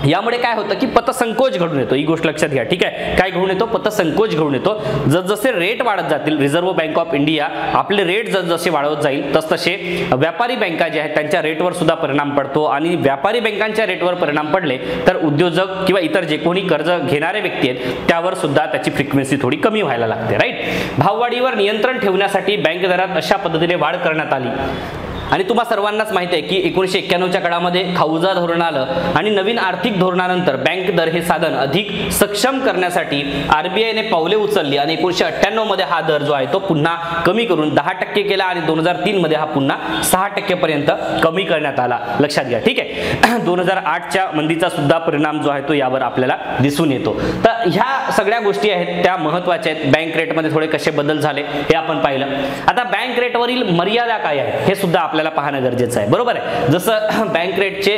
यामुळे काय होतं की पतसंकोच घडून येतो. ही गोष्ट लक्षात घ्या. ठीक आहे. काय घडून येतो? पतसंकोच घडून येतो. जसजसे रेट वाढत जातील, रिझर्व्ह बँक ऑफ इंडिया आपले रेट जसजसे वाढवत जाईल तसतसे व्यापारी बँका जे आहेत त्यांच्या रेटवर सुद्धा परिणाम पडतो आणि व्यापारी बँकांच्या रेटवर परिणाम पडले तर उद्योजक किंवा इतर जे कोणी कर्ज घेणारे व्यक्ती आहेत त्यावर सुद्धा त्याची फ्रिक्वेन्सी थोडी कमी व्हायला लागते. राईट. भाववाढीवर नियंत्रण ठेवण्यासाठी बँक दरात अशा पद्धतीने वाढ करण्यात आली. आणि तुम्हा सर्वांनाच माहिती आहे की 1991च्या काळामध्ये खाऊजा धोरण आलं आणि नवीन आर्थिक धोरणानंतर बँक दर हे साधन अधिक सक्षम करण्यासाठी आरबीआयने पावले उचलली आणि 1998 मध्ये हा दर जो आहे तो पुन्हा कमी करून 10% केला आणि 2003 मध्ये हा पुन्हा 6% पर्यंत कमी करण्यात आला, लक्षात घ्या, ठीक आहे. 2008च्या मंदीचा सुद्धा परिणाम जो आहे तो यावर आपल्याला दिसून येतो. तर ह्या सगळ्या गोष्टी आहेत त्या महत्त्वाच्या आहेत. बँक रेटमध्ये थोडे कसे बदल झाले हे आपण पाहिलं. आता बँक रेटवरील मर्यादा काय आहे हे सुद्धा आपल्याला पाहणं गरजेचं आहे, बरोबर आहे. जसं बँक रेटचे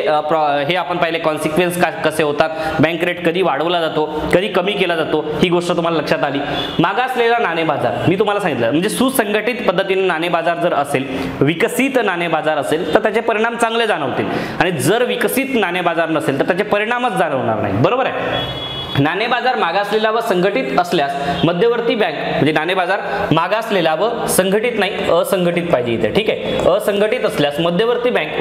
हे आपण पाहिले कॉन्सिक्वेन्स कसे होतात, बँक रेट कधी वाढवला जातो, कधी कमी केला जातो, ही गोष्ट तुम्हाला लक्षात आली. मागासलेला नाणे बाजार मी तुम्हाला सांगितलं, म्हणजे सुसंघटित पद्धतीने नाणे बाजार जर असेल, विकसित नाणे बाजार असेल तर त्याचे परिणाम चांगले जाणवतील आणि जर विकसित नाणे बाजार नसेल तर त्याचे परिणामच जाणवणार नाही, बरोबर आहे. नाणे बाजार मागासलेला व संघटित असल्यास मध्यवर्ती बँक, म्हणजे नाणे बाजार मागासलेला व संघटित नाही असंघटित पाहिजे इथे, ठीक आहे. असंघटित असल्यास मध्यवर्ती बँक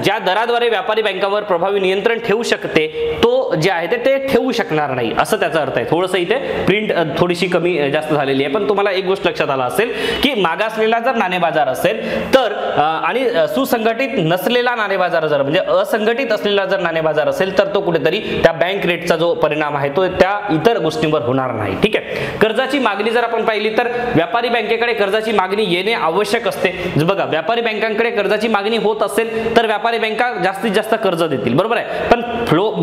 ज्या दराद्वारे व्यापारी बँकावर प्रभावी नियंत्रण ठेवू शकते तो जे आहे ते ठेवू शकणार नाही, असं त्याचा अर्थ आहे. थोडंसं इथे प्रिंट थोडीशी कमी जास्त झालेली आहे, पण तुम्हाला एक गोष्ट लक्षात आला असेल की मागासलेला जर नाणे बाजार असेल तर आणि सुसंघटित नसलेला नाणे बाजार जर म्हणजे असंघटित असलेला जर नाणे बाजार असेल तर तो कुठेतरी त्या बँक रेटचा जो परिणाम आहे तो त्या इतर गोष्टींवर होणार नाही, ठीक आहे. कर्जाची मागणी जर आपण पाहिली तर व्यापारी बँकेकडे कर्जाची मागणी येणे आवश्यक असते. बघा, व्यापारी बँकांकडे कर्जाची मागणी होत असेल तर व्यापारी बँका जास्तीत जास्त कर्ज देतील, बरोबर आहे. पण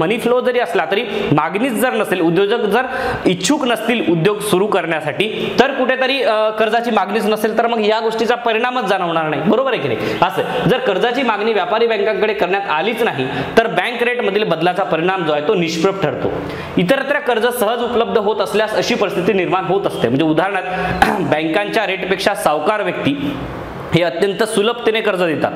मनी फ्लो जरी असला तरी मागणीच जर नसेल, उद्योजक जर इच्छुक नसतील उद्योग सुरू करण्यासाठी तर कुठेतरी कर्जाची मागणीच नसेल तर मग या गोष्टीचा परिणामच जाणवणार नाही, बरोबर आहे की नाही. असं जर कर्जाची मागणी व्यापारी बँकांकडे करण्यात आलीच नाही तर बँक रेट मधील बदलाचा परिणाम जो आहे तो निष्प्रभ ठरतो. इतरत्र कर्ज सहज उपलब्ध होत असल्यास अशी परिस्थिती निर्माण होत असते. म्हणजे उदाहरणार्थ बँकांच्या रेटपेक्षा सावकार व्यक्ती हे अत्यंत सुलभतेने कर्ज देतात.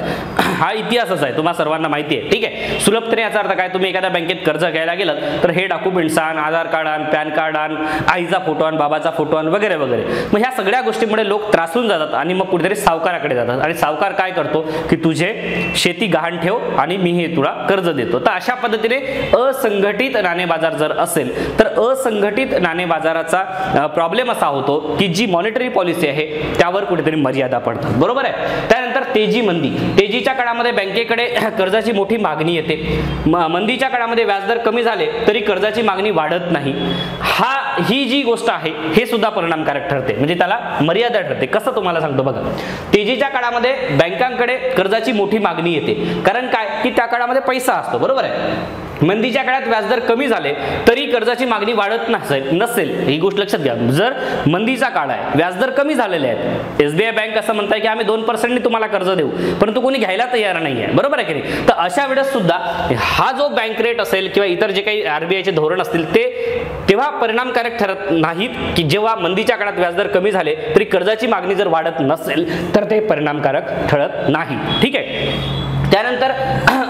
हा इतिहासच आहे, तुम्हाला सर्वांना माहिती आहे, ठीक आहे. सुलभतेने याचा अर्थ काय, तुम्ही एखाद्या बँकेत कर्ज घ्यायला गेलात तर हे डॉक्युमेंट्स आण, आधार कार्ड आण, पॅन कार्ड आण, आईचा फोटो आण, बाबाचा फोटो आण, वगैरे वगैरे. मग ह्या सगळ्या गोष्टींमुळे लोक त्रासून जातात आणि मग कुठेतरी सावकाराकडे जातात आणि सावकार काय करतो की तुझे शेती गहाण ठेव आणि मी हे तुला कर्ज देतो. तर अशा पद्धतीने असंघटित नाणे बाजार जर असेल तर असंघटित नाणे बाजाराचा प्रॉब्लेम असा होतो की जी मॉनिटरी पॉलिसी आहे त्यावर कुठेतरी मर्यादा पडतात, बरोबर आहे. त्यानंतर तेजी मंदी. तेजीच्या काळामध्ये बँकेकडे कर्जाची मोठी मागणी येते. मंदीच्या काळामध्ये व्याजदर कमी झाले तरी कर्जाची मागणी वाढत नाही. ही जी गोष्ट आहे हे सुद्धा परिणामकारक ठरते, म्हणजे त्याला मर्यादा ठरते. कसं तुम्हाला सांगतो बघा. तेजीच्या काळामध्ये बँकांकडे कर्जाची मोठी मागणी येते, कारण काय की त्या काळामध्ये पैसा असतो, बरोबर आहे. मंदीच्या काळात व्याजदर कमी झाले तरी कर्जाची मागणी वाढत नसेल ही गोष्ट लक्षात घ्या. जर मंदीचा काळ आहे, व्याजदर कमी झालेले आहेत, एसबीआय बँक असं म्हणताय की आम्ही 2% तुम्हाला कर्ज देऊ, परंतु कोणी घ्यायला तयार नाही आहे, बरोबर आहे की नाही. तर अशा वेळेस सुद्धा हा जो बँक रेट असेल किंवा इतर जे काही आरबीआयचे धोरण असतील ते तेव्हा परिणामकारक ठरत नाहीत की जेव्हा मंदीच्या काळात व्याजदर कमी झाले तरी कर्जाची मागणी जर वाढत नसेल तर ते परिणामकारक ठरत नाही, ठीक आहे. त्यानंतर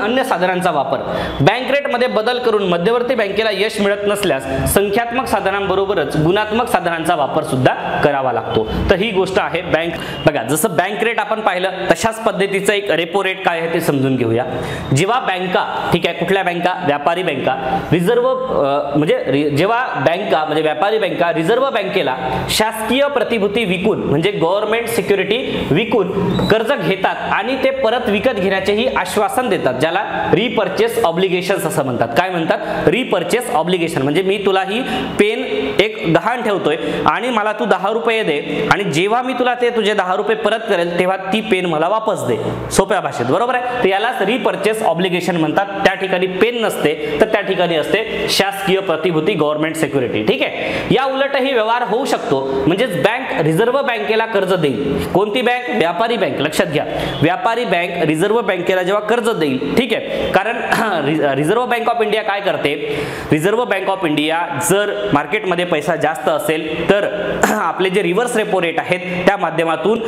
अन्य साधनांचा वापर. बँक रेटमध्ये बदल करून मध्यवर्ती बँकेला यश मिळत नसल्यास संख्यात्मक साधनांबरोबरच गुणात्मक साधनांचा वापर सुद्धा करावा लागतो. तर ही गोष्ट आहे बँक. बघा, जसं बँक रेट आपण पाहिलं तशाच पद्धतीचं एक रेपो रेट काय आहे ते समजून घेऊया. जेव्हा बँका, ठीक आहे, कुठल्या बँका, व्यापारी बँका जेव्हा बँका म्हणजे व्यापारी बँका रिझर्व्ह बँकेला शासकीय प्रतिभूती विकून म्हणजे गव्हर्नमेंट सिक्युरिटी विकून कर्ज घेतात आणि ते परत विकत घेण्याचेही आश्वासन देतात, ज्याला रिपर्चेस ऑब्लिगेशन्स असं म्हणतात. काय म्हणतात? Repurchase obligation. म्हणजे मी तुला ही पेन एक गहाण ठेवतोय आणि मला तू 10 रुपये दे आणि जेव्हा मी तुला ते तुझे 10 रुपये परत करेल तेव्हा ती पेन मला वापस दे, सोप्या भाषेत, बरोबर आहे. तर यालाच रिपर्चेस ऑब्लिगेशन म्हणतात. त्या ठिकाणी पेन नसते तर त्या ठिकाणी असते शासकीय प्रतिभूती, गव्हर्नमेंट सिक्युरिटी, ठीक आहे. या उलटही व्यवहार होऊ शकतो. म्हणजेच बँक रिझर्व्ह बँकेला कर्ज देईल. कोणती बँक? व्यापारी बँक. लक्षात घ्या, व्यापारी बँक रिझर्व्ह बँकेला जेव्हा कर्ज देईल, ठीक आहे, कारण रिझर्व्ह बँक ऑफ इंडिया काय करते, रिझर्व्ह बँक ऑफ इंडिया जर मार्केटमध्ये पैसा जास्त असेल तर आपले जे रिव्हर्स रेपो रेट आहेत त्या माध्यमातून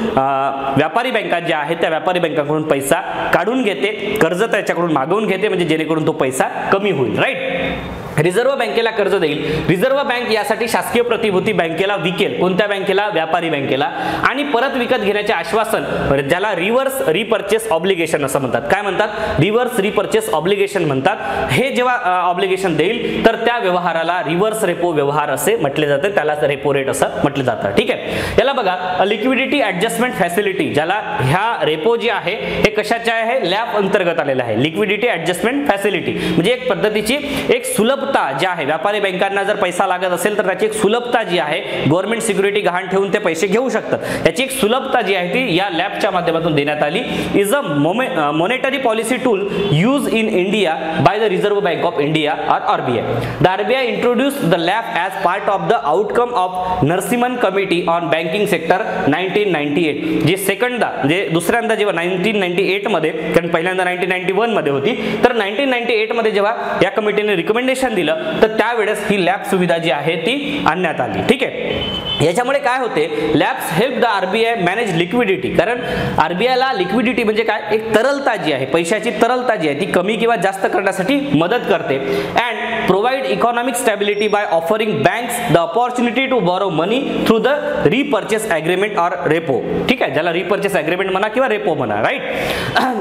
व्यापारी बँका ज्या आहेत त्या व्यापारी बँकांकडून पैसा काढून घेते, कर्ज त्याच्याकडून मागवून घेते, म्हणजे जेणेकरून तो पैसा कमी होईल, राईट. रिझर्व्ह बँकेला कर्ज देईल, रिझर्व्ह बँक यासाठी शासकीय प्रतिभूती बँकेला विकेल, कोणत्या बँकेला? व्यापारी बँकेला, आणि परत विकत घेण्याचे आश्वासन, ज्याला रिव्हर्स रिपर्चेस ऑब्लिगेशन असं म्हणतात. काय म्हणतात? रिव्हर्स रिपर्चेस ऑब्लिगेशन म्हणतात. हे जेव्हा ऑब्लिगेशन देईल तर त्या व्यवहाराला रिव्हर्स रेपो व्यवहार असे म्हटले जाते, त्याला रेपो रेट असं म्हटलं जातं. ठीक आहे, याला बघा लिक्विडिटी ऍडजस्टमेंट फॅसिलिटी, ज्याला ह्या रेपो जी आहे हे कशाच्या आहे? लॅप अंतर्गत आलेलं आहे. लिक्विडिटी ऍडजस्टमेंट फॅसिलिटी म्हणजे एक पद्धतीची एक सुलभता जी आहे, व्यापारी बँकांना जर पैसा लागत असेल तर त्याची एक सुलभता जी आहे, गव्हर्नमेंट सिक्युरिटी गहाण ठेवून ते पैसे घेऊ शकतात, याची एक सुलभता जी आहे ती या लॅपच्या माध्यमातून देण्यात आली. Is a monetary policy tool use in India by the Reserve Bank of India और RBI. The RBI introduced the LAP as part of the outcome of Narasimham committee on banking sector 1998. जे सेकंडदा म्हणजे दुसऱ्यांदा जेव्हा 1998 मध्ये, कारण पहिल्यांदा 1991 मध्ये होती, तर 1998 मध्ये जेव्हा या कमिटीने रिकमेंडेशन दिलं तर त्यावेळेस ही लॅप सुविधा जी आहे ती आणण्यात आली. ठीक आहे, याच्यामुळे काय होते? Lapse help the RBI manage liquidity, कारण आरबीआयला लिक्विडिटी म्हणजे काय? एक तरलता जी आहे, पैशाची तरलता जी आहे ती कमी किंवा जास्त करण्यासाठी मदत करते. And provide economic stability by offering banks the opportunity to borrow money through the repurchase agreement or repo. ठीक आहे, ज्याला रिपर्चेस ॲग्रीमेंट म्हणा किंवा रेपो म्हणा. राईट,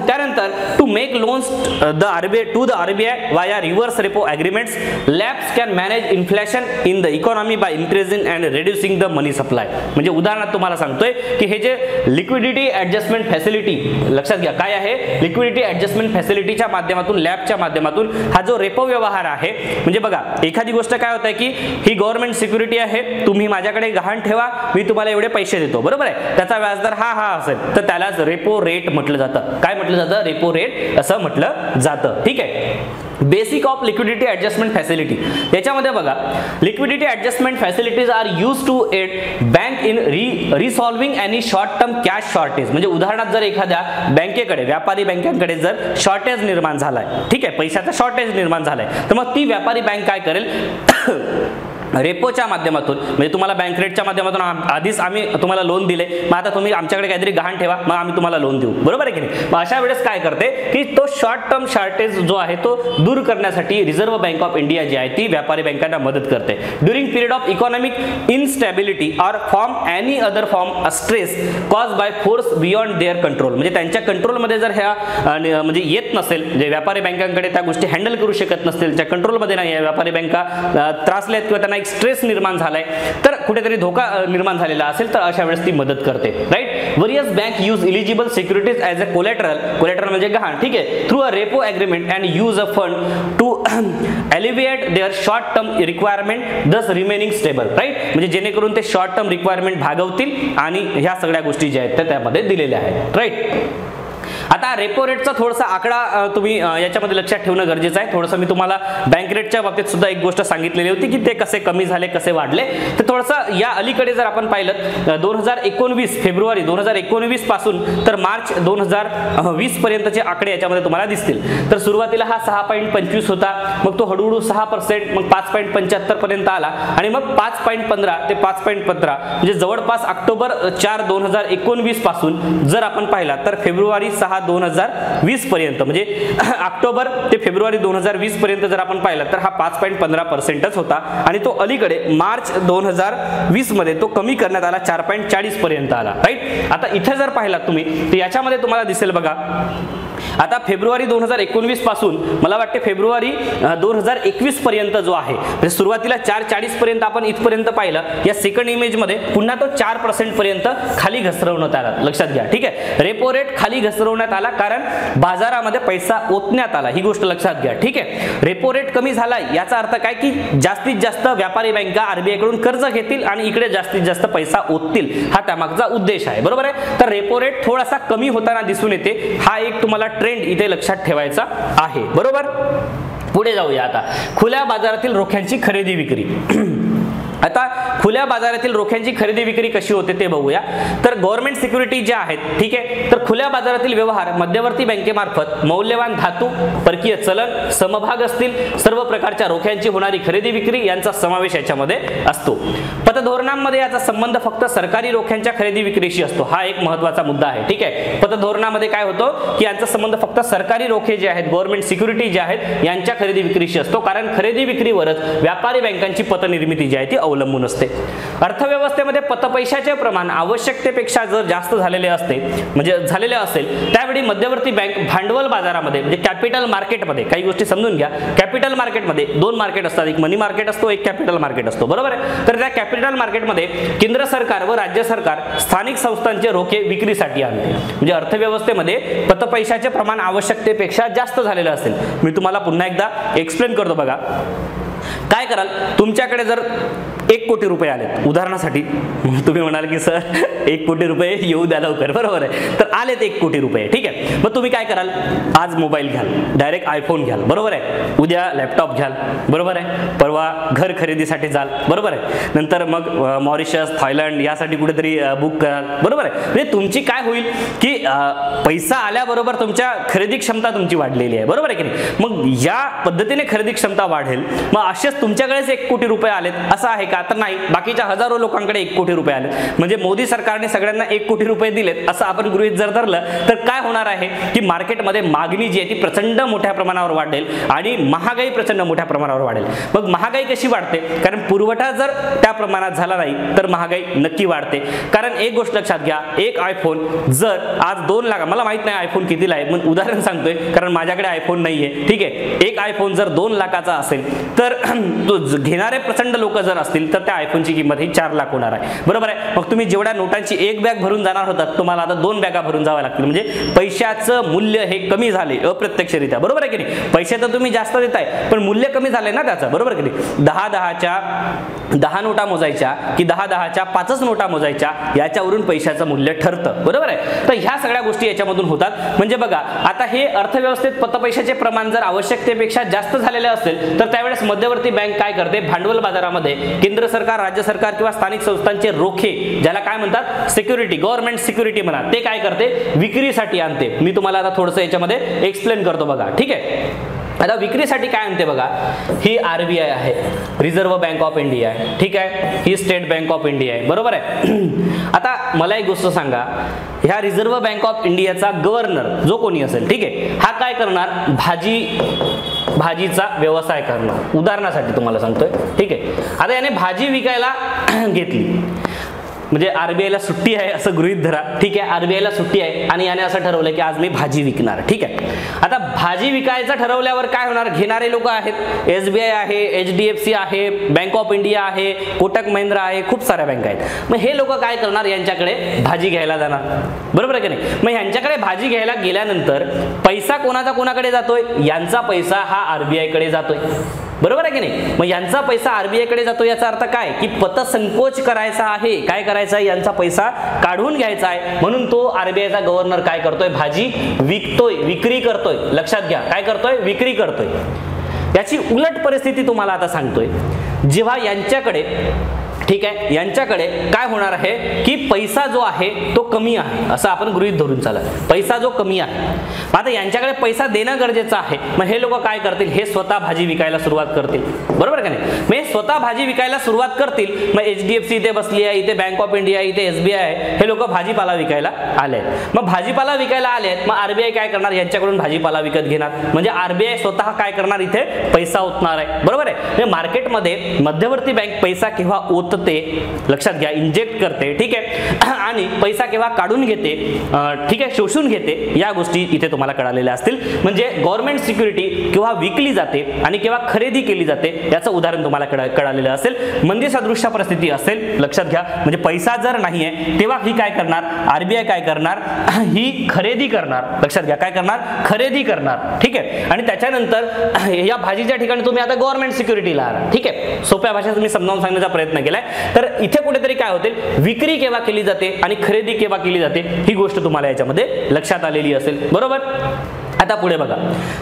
त्यानंतर to make loans the RBI to the RBI via reverse repo agreements, LAPs can manage inflation in the economy by increasing and reducing the money supply. म्हणजे उदाहरणार्थ तुम्हाला सांगतोय की हे जे लिक्विडिटी ऍडजस्टमेंट फॅसिलिटी, लक्षात घ्या काय आहे? लिक्विडिटी ऍडजस्टमेंट फॅसिलिटीच्या माध्यमातून, लॅपच्या माध्यमातून हा जो रेपो व्यवहार आहे, म्हणजे बघा एखादी गोष्ट काय होत आहे की ही गव्हर्नमेंट सिक्युरिटी आहे, तुम्ही माझ्याकडे गहाण ठेवा, मी तुम्हाला एवढे पैसे देतो, बरोबर आहे, त्याचा व्याजदर हा असेल तर त्यालाच रेपो रेट म्हटलं जातं. काय म्हटलं जातं? रेपो रेट असं म्हटलं जातं. ठीक आहे, basic of liquidity adjustment facility, याच्यामध्ये बघा liquidity adjustment facilities are use to aid bank in resolving any short term cash shortage. म्हणजे उदाहरणार्थ जर एखाद्या बँकेकडे, व्यापारी बँकांकडे जर शॉर्टेज निर्माण झालाय, ठीक आहे, पैशाचा शॉर्टेज निर्माण झालाय, तर मग ती व्यापारी बँक काय करेल? रेपोच्या माध्यमातून, म्हणजे तुम्हाला बँक रेटच्या माध्यमातून आधीच आम्ही तुम्हाला लोन दिले, मग आता तुम्ही आमच्याकडे काहीतरी गहाण ठेवा, मग आम्ही तुम्हाला लोन देऊ, बरोबर आहे की नाही? मग अशा वेळेस काय करते की तो शॉर्ट टर्म शॉर्टेज जो आहे तो दूर करण्यासाठी रिझर्व्ह बँक ऑफ इंडिया जी आहे ती व्यापारी बँकांना मदत करते. During period of economic instability or form any other form stress cause by force beyond their control, म्हणजे त्यांच्या कंट्रोलमध्ये जर ह्या म्हणजे येत नसेल, जे व्यापारी बँकांकडे त्या गोष्टी हँडल करू शकत नसतील, त्या कंट्रोलमध्ये नाही, व्यापारी बँका त्रासल्यात किंवा त्यांना स्ट्रेस निर्माण झालाय, तर कुठेतरी धोका निर्माण झालेला असेल तर अशा वेळेस ती मदत करते. Right, various bank use eligible securities as a collateral, collateral म्हणजे गहाण, ठीक आहे, through a repo agreement and use a fund to alleviate their short term requirement thus remaining stable. Right, म्हणजे जेणेकरून ते शॉर्ट टर्म रिक्वायरमेंट भागवतील आणि ह्या सगळ्या गोष्टी ज्या आहेत त्या त्यामध्ये दिलेल्या आहेत. राईट, आता रेपो रेटचा थोडासा आकडा तुम्ही याच्यामध्ये लक्षात ठेवणं गरजेचं आहे. थोडंसं मी तुम्हाला बँक रेटच्या बाबतीत सुद्धा एक गोष्ट सांगितलेली होती की ते कसे कमी झाले, कसे वाढले. तर थोडंसं या अलीकडे जर आपण पाहिलं 2019 फेब्रुवारी 2019 पासून तर मार्च 2020 पर्यंतचे आकडे याच्यामध्ये तुम्हाला दिसतील. तर सुरुवातीला हा 6.25 होता, मग तो हळूहळू 6%, मग 5.75 पर्यंत आला आणि मग 5.15 ते 5.15, म्हणजे जवळपास ऑक्टोबर 4 2019 पासून जर आपण पाहिला तर फेब्रुवारी 6 2020 पर्यंत, म्हणजे ऑक्टोबर ते फेब्रुवारी 2020 पर्यंत जर आपण पाहिलं तर हा 5.15%च होता आणि तो अलीकडे मार्च 2020 मध्ये तो कमी करण्यात आला, 4.40 पर्यंत आला. राईट, आता इथे जर पाहिलात तुम्ही तर याच्यामध्ये तुम्हाला दिसेल बघा, आता फेब्रुवारी 2019 पासून मला वाटते फेब्रुवारी 2021 पर्यंत जो आहे, म्हणजे सुरुवातीला 4.40 पर्यंत आपण इथपर्यंत पाहिलं, या सेकंड इमेज मध्ये पुन्हा तो 4% पर्यंत खाली घसरवण्यात आला. लक्षात घ्या, ठीक आहे, रेपो रेट खाली घसरवण्यात आला कारण बाजारामध्ये पैसा ओतण्यात आला, ही गोष्ट लक्षात घ्या. ठीक आहे, रेपो रेट कमी झाला याचा अर्थ काय की जास्तीत जास्त व्यापारी बँका आरबीआय कडून कर्ज घेतील आणि इकडे जास्तीत जास्त पैसा ओततील, हा त्यामागचा उद्देश आहे. बरोबर आहे, तर रेपो रेट थोडासा कमी होताना दिसून येते, हा एक तुम्हाला ट्रेंड इथे लक्षात ठेवायचा आहे. बरोबर, पुढे जाऊया. आता खुल्या बाजारातील रोख्यांची खरेदी विक्री. आता खुल्या बाजारातील रोख्यांची खरेदी विक्री कशी होते ते बघूया. तर गव्हर्नमेंट सिक्युरिटी ज्या आहेत, ठीक आहे, तर खुल्या बाजारातील व्यवहार मध्यवर्ती बँकेमार्फत मौल्यवान धातू, परकीय चलन, समभाग असतील सर्व प्रकारच्या रोख्यांची होणारी खरेदी विक्री यांचा समावेश याच्यामध्ये असतो. पतधोरणांमध्ये याचा संबंध फक्त सरकारी रोख्यांच्या खरेदी विक्रीशी असतो. हा एक महत्त्वाचा मुद्दा आहे. ठीक आहे, पतधोरणामध्ये काय होतं की यांचा संबंध फक्त सरकारी रोखे जे आहेत, गव्हर्नमेंट सिक्युरिटी जे आहेत यांच्या खरेदी विक्रीशी असतो, कारण खरेदी विक्रीवरच व्यापारी बँकांची पतनिर्मिती जी आहे ती अवलंबून असते. अर्थव्यवस्थेमध्ये पतपैशाचे प्रमाण आवश्यकतेपेक्षा जर जास्त झालेले असेल त्यावेळी मध्यवर्ती बँक भांडवल बाजारामध्ये म्हणजे कॅपिटल मार्केटमध्ये, काही गोष्टी समजून घ्या, कॅपिटल मार्केटमध्ये दोन मार्केट असतात, एक मनी मार्केट असतो, एक कॅपिटल मार्केट असतो, बरोबर आहे. तर त्या कॅपिटल मार्केटमध्ये केंद्र सरकार व राज्य सरकार स्थानिक संस्थांचे रोखे विक्रीसाठी आणते. म्हणजे अर्थव्यवस्थेमध्ये पतपैशाचे प्रमाण आवश्यकतेपेक्षा जास्त झालेलं असेल. मी तुम्हाला पुन्हा एकदा एक्सप्लेन करतो बघा. काय कराल, तुमच्याकडे जर 1 कोटी रुपये आलेत उदाहरणासाठी, तुम्ही म्हणाल की सर 1 कोटी रुपये येऊ द्या लवकर, बरोबर आहे. तर आलेत 1 कोटी रुपये, ठीक आहे. मग तुम्ही काय कराल, आज मोबाईल घ्याल, डायरेक्ट आयफोन घ्याल, बरोबर आहे. उद्या लॅपटॉप घ्याल, बरोबर आहे. परवा घर खरेदीसाठी जाल, बरोबर आहे. नंतर मग मॉरिशस, थायलंड यासाठी कुठेतरी बुक कराल, बरोबर आहे. म्हणजे तुमची काय होईल की पैसा आल्याबरोबर तुमच्या खरेदी क्षमता तुमची वाढलेली आहे, बरोबर आहे की नाही. मग या पद्धतीने खरेदी क्षमता वाढेल. मग असेच तुमच्याकडेच 1 कोटी रुपये आलेत असं आहे का, तर नाही. बाकीच्या हजारो लोकांकडे 1 कोटी रुपये आले, म्हणजे मोदी सरकारने सगळ्यांना 1 कोटी रुपये दिलेत असं आपण गृहीत जर धरलं तर काय होणार आहे की मार्केटमध्ये मागणी जी आहे ती प्रचंड मोठ्या प्रमाणावर वाढेल आणि महागाई प्रचंड मोठ्या प्रमाणावर वाढेल. मग महागाई कशी वाढते, कारण पुरवठा जर त्या प्रमाणात झाला नाही तर महागाई नक्की वाढते. कारण एक गोष्ट लक्षात घ्या, एक आयफोन जर आज 2 लाख, मला माहित नाही आयफोन कितीला आहे, पण उदाहरण सांगतोय कारण माझ्याकडे आयफोन नाहीये, ठीक आहे. एक आयफोन जर 2 लाखाचा असेल तर घेणारे प्रचंड लोक जर असतील तर त्या आयफोनची किंमत ही 4 लाख होणार आहे, बरोबर आहे. मग तुम्ही जेवढ्या नोटांची 1 बॅग भरून जाणार होतात, तुम्हाला आता 2 बॅगा भरून जाव्या लागतील. म्हणजे पैशाचं मूल्य हे कमी झाले अप्रत्यक्षरित्या, बरोबर आहे की नाही. पैसे तर तुम्ही जास्त देताय पण मूल्य कमी झाले ना त्याचं, बरोबर की नाही. 10 नोटा मोजायच्या की 10च्या 5 नोटा मोजायच्या, याच्यावरून पैशाचं मूल्य ठरतं, बरोबर आहे. तर ह्या सगळ्या गोष्टी याच्यामधून होतात. म्हणजे बघा, आता हे अर्थव्यवस्थेत पतपैशाचे प्रमाण जर आवश्यकतेपेक्षा जास्त झालेले असेल तर त्यावेळेस मध्यवर्ती बँक काय करते, भांडवल बाजारामध्ये केंद्र सरकार, राज्य सरकार किंवा स्थानिक संस्थांचे रोखे, ज्याला काय म्हणतात सिक्युरिटी, गव्हर्नमेंट सिक्युरिटी म्हणा, ते काय करते विक्रीसाठी आणते. मी तुम्हाला आता थोडंसं याच्यामध्ये एक्सप्लेन करतो बघा, ठीक आहे. आता विक्रीसाठी काय आणते बघा, ही RBI आहे, रिझर्व्ह बँक ऑफ इंडिया आहे, ठीक आहे. ही स्टेट बँक ऑफ इंडिया आहे, बरोबर आहे. आता मला एक गोष्ट सांगा, ह्या रिझर्व्ह बँक ऑफ इंडियाचा गव्हर्नर जो कोणी असेल, ठीक आहे, हा काय करणार, भाजीचा व्यवसाय करणार. उदाहरणासाठी तुम्हाला सांगतोय, ठीक आहे. आता याने भाजी विकायला घेतली, म्हणजे RBI ला सुट्टी आहे असं गृहीत धरा, ठीक आहे. RBI ला सुट्टी आहे आणि याने असं ठरवलं की आज मी भाजी विकणार, ठीक आहे. आता भाजी विकायचं ठरवल्यावर काय होणार, घेणारे लोक आहेत, SBI आहे, HDFC आहे, बँक ऑफ इंडिया आहे, कोटक महिंद्रा आहे, खूप साऱ्या बँका आहेत. मग हे लोक काय करणार, यांच्याकडे भाजी घ्यायला जाणार, बरोबर आहे की नाही. मग यांच्याकडे भाजी घ्यायला गेल्यानंतर पैसा कोणाकडे जातोय, यांचा पैसा हा RBI कडे जातोय, बरोबर आहे की नाही. मग यांचा पैसा RBI कडे जातो, याचा अर्थ काय की पतसंकोच करायचा आहे, काय करायचा आहे, यांचा पैसा काढून घ्यायचा आहे. म्हणून तो RBI चा गव्हर्नर काय करतोय, भाजी विकतोय, विक्री करतोय. लक्षात घ्या, काय करतोय, विक्री करतोय. याची उलट परिस्थिती तुम्हाला आता सांगतोय, जेव्हा यांच्याकडे, ठीक आहे, यांच्याकडे काय होणार आहे की पैसा जो आहे तो कमी आहे असं आपण गृहीत धरून चालत, पैसा जो कमी आहे. आता यांच्याकडे पैसा देणं गरजेचं आहे. मग हे लोक काय करतील, हे स्वतः भाजी विकायला सुरुवात करतील, बरोबर का नाही. मग हे स्वतः भाजी विकायला सुरुवात करतील. मग HDFC इथे बसली आहे, इथे बँक ऑफ इंडिया, इथे SBI आहे, हे लोक भाजीपाला विकायला आले. मग भाजीपाला विकायला आले, मग RBI काय करणार, यांच्याकडून भाजीपाला विकत घेणार. म्हणजे RBI स्वतः काय करणार, इथे पैसा ओतणार आहे, बरोबर आहे. मार्केटमध्ये मध्यवर्ती बँक पैसा केव्हा ओतते, लक्षात घ्या, इंजेक्ट करते, ठीक आहे, आणि पैसा केव्हा काढून घेते, ठीक आहे, शोषून घेते, या गोष्टी इथे तुम्हाला कळालेल्या असतील. म्हणजे गव्हर्नमेंट सिक्युरिटी केव्हा विकली जाते आणि केव्हा खरेदी केली जाते याचं उदाहरण तुम्हाला कळालेलं असेल. मंदी सदृश परिस्थिती असेल, लक्षात घ्या, म्हणजे पैसा जर नाहीये तेव्हा ही काय करणार, RBI काय करणार, ही खरेदी करणार. लक्षात घ्या, काय करणार, खरेदी करणार, ठीक आहे. आणि त्याच्यानंतर या भाजीच्या ठिकाणी तुम्ही आता गव्हर्नमेंट सिक्युरिटीला आला, ठीक आहे. सोप्या भाषेत मी समजावून सांगण्याचा प्रयत्न केलाय. तर इथे कुठेतरी काय होते, विक्री केव्हा केली जाते आणि खरेदी केव्हा केली जाते, ही गोष्ट तुम्हाला याच्यामध्ये लक्षात आलेली असेल, बरोबर. आता पुढे बघा,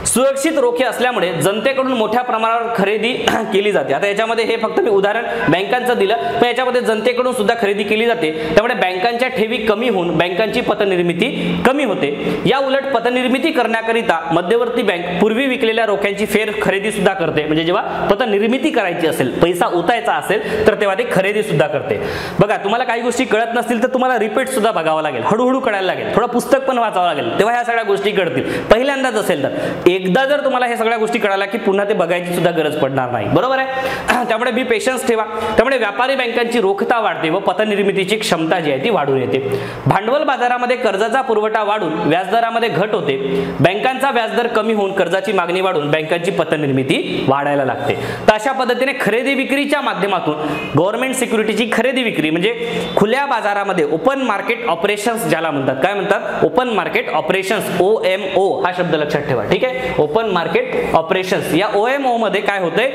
सुरक्षित रोखे असल्यामुळे जनतेकडून मोठ्या प्रमाणावर खरेदी केली जाते. आता याच्यामध्ये हे फक्त मी उदाहरण बँकांचं दिलं, पण याच्यामध्ये जनतेकडून सुद्धा खरेदी केली जाते. त्यामुळे बँकांच्या ठेवी कमी होऊन बँकांची पतनिर्मिती कमी होते. या उलट पतनिर्मिती करण्याकरिता मध्यवर्ती बँक पूर्वी विकलेल्या रोख्यांची फेर खरेदी सुद्धा करते. म्हणजे जेव्हा पतनिर्मिती करायची असेल, पैसा ओतायचा असेल, तर तेव्हा ते खरेदी सुद्धा करते. बघा, तुम्हाला काही गोष्टी कळत नसतील तर तुम्हाला रिपीट सुद्धा बघावं लागेल, हळूहळू कळायला लागेल, थोडं पुस्तक पण वाचावं लागेल, तेव्हा ह्या सगळ्या गोष्टी कळतील. पहिल्यांदाच असेल तर एकदा जर तुम्हाला हे सगळ्या गोष्टी कळाल्या की पुन्हा ते बघायची सुद्धा गरज पडणार नाही. बरोबर आहे. त्यामुळे बी पेशन्स ठेवा. त्यामुळे व्यापारी बँकांची रोखता वाढते व पतनिर्मितीची क्षमता जी आहे ती वाढून येते. भांडवल बाजारामध्ये कर्जाचा पुरवठा वाढून व्याजदरामध्ये घट होते. बँकांचा व्याजदर कमी होऊन कर्जाची मागणी वाढून बँकांची पतनिर्मिती वाढायला लागते. तर अशा पद्धतीने खरेदी विक्रीच्या माध्यमातून गव्हर्नमेंट सिक्युरिटीची खरेदी विक्री म्हणजे खुल्या बाजारामध्ये ओपन मार्केट ऑपरेशन्स ज्याला म्हणतात. काय म्हणतात? ओपन मार्केट ऑपरेशन्स, OMO हा शब्द लक्षात ठेवा. ठीक आहे, ओपन मार्केट ऑपरेशन्स. या OMO मध्ये काय होतंय?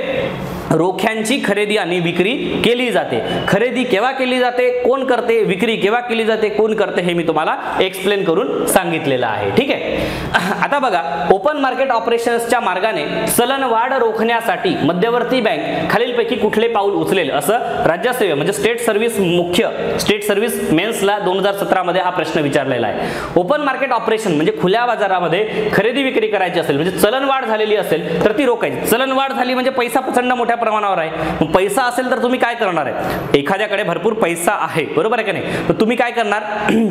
रोख्यांची खरेदी आणि विक्री केली जाते. खरेदी केव्हा केली जाते, कोण करते, विक्री केव्हा केली जाते, कोण करते, हे मी तुम्हाला एक्सप्लेन करून सांगितलेलं आहे. ठीक आहे. आता बघा, ओपन मार्केट ऑपरेशन्सच्या मार्गाने चलनवाढ रोखण्यासाठी मध्यवर्ती बँक खालीलपैकी कुठले पाऊल उचलेल, असं राज्यसेवे म्हणजे स्टेट सर्व्हिस मेन्सला 2017 मध्ये हा प्रश्न विचारलेला आहे. ओपन मार्केट ऑपरेशन म्हणजे खुल्या बाजारामध्ये खरेदी विक्री करायची असेल, म्हणजे चलनवाढ झालेली असेल तर ती रोखायची. चलनवाढ झाली म्हणजे पैसा प्रचंड मोठ्या प्रमाणावर आहे. मग पैसा असेल तर तुम्ही काय करणार आहे? एखाद्याकडे भरपूर पैसा आहे, बरोबर आहे की नाही, तर तुम्ही काय करणार?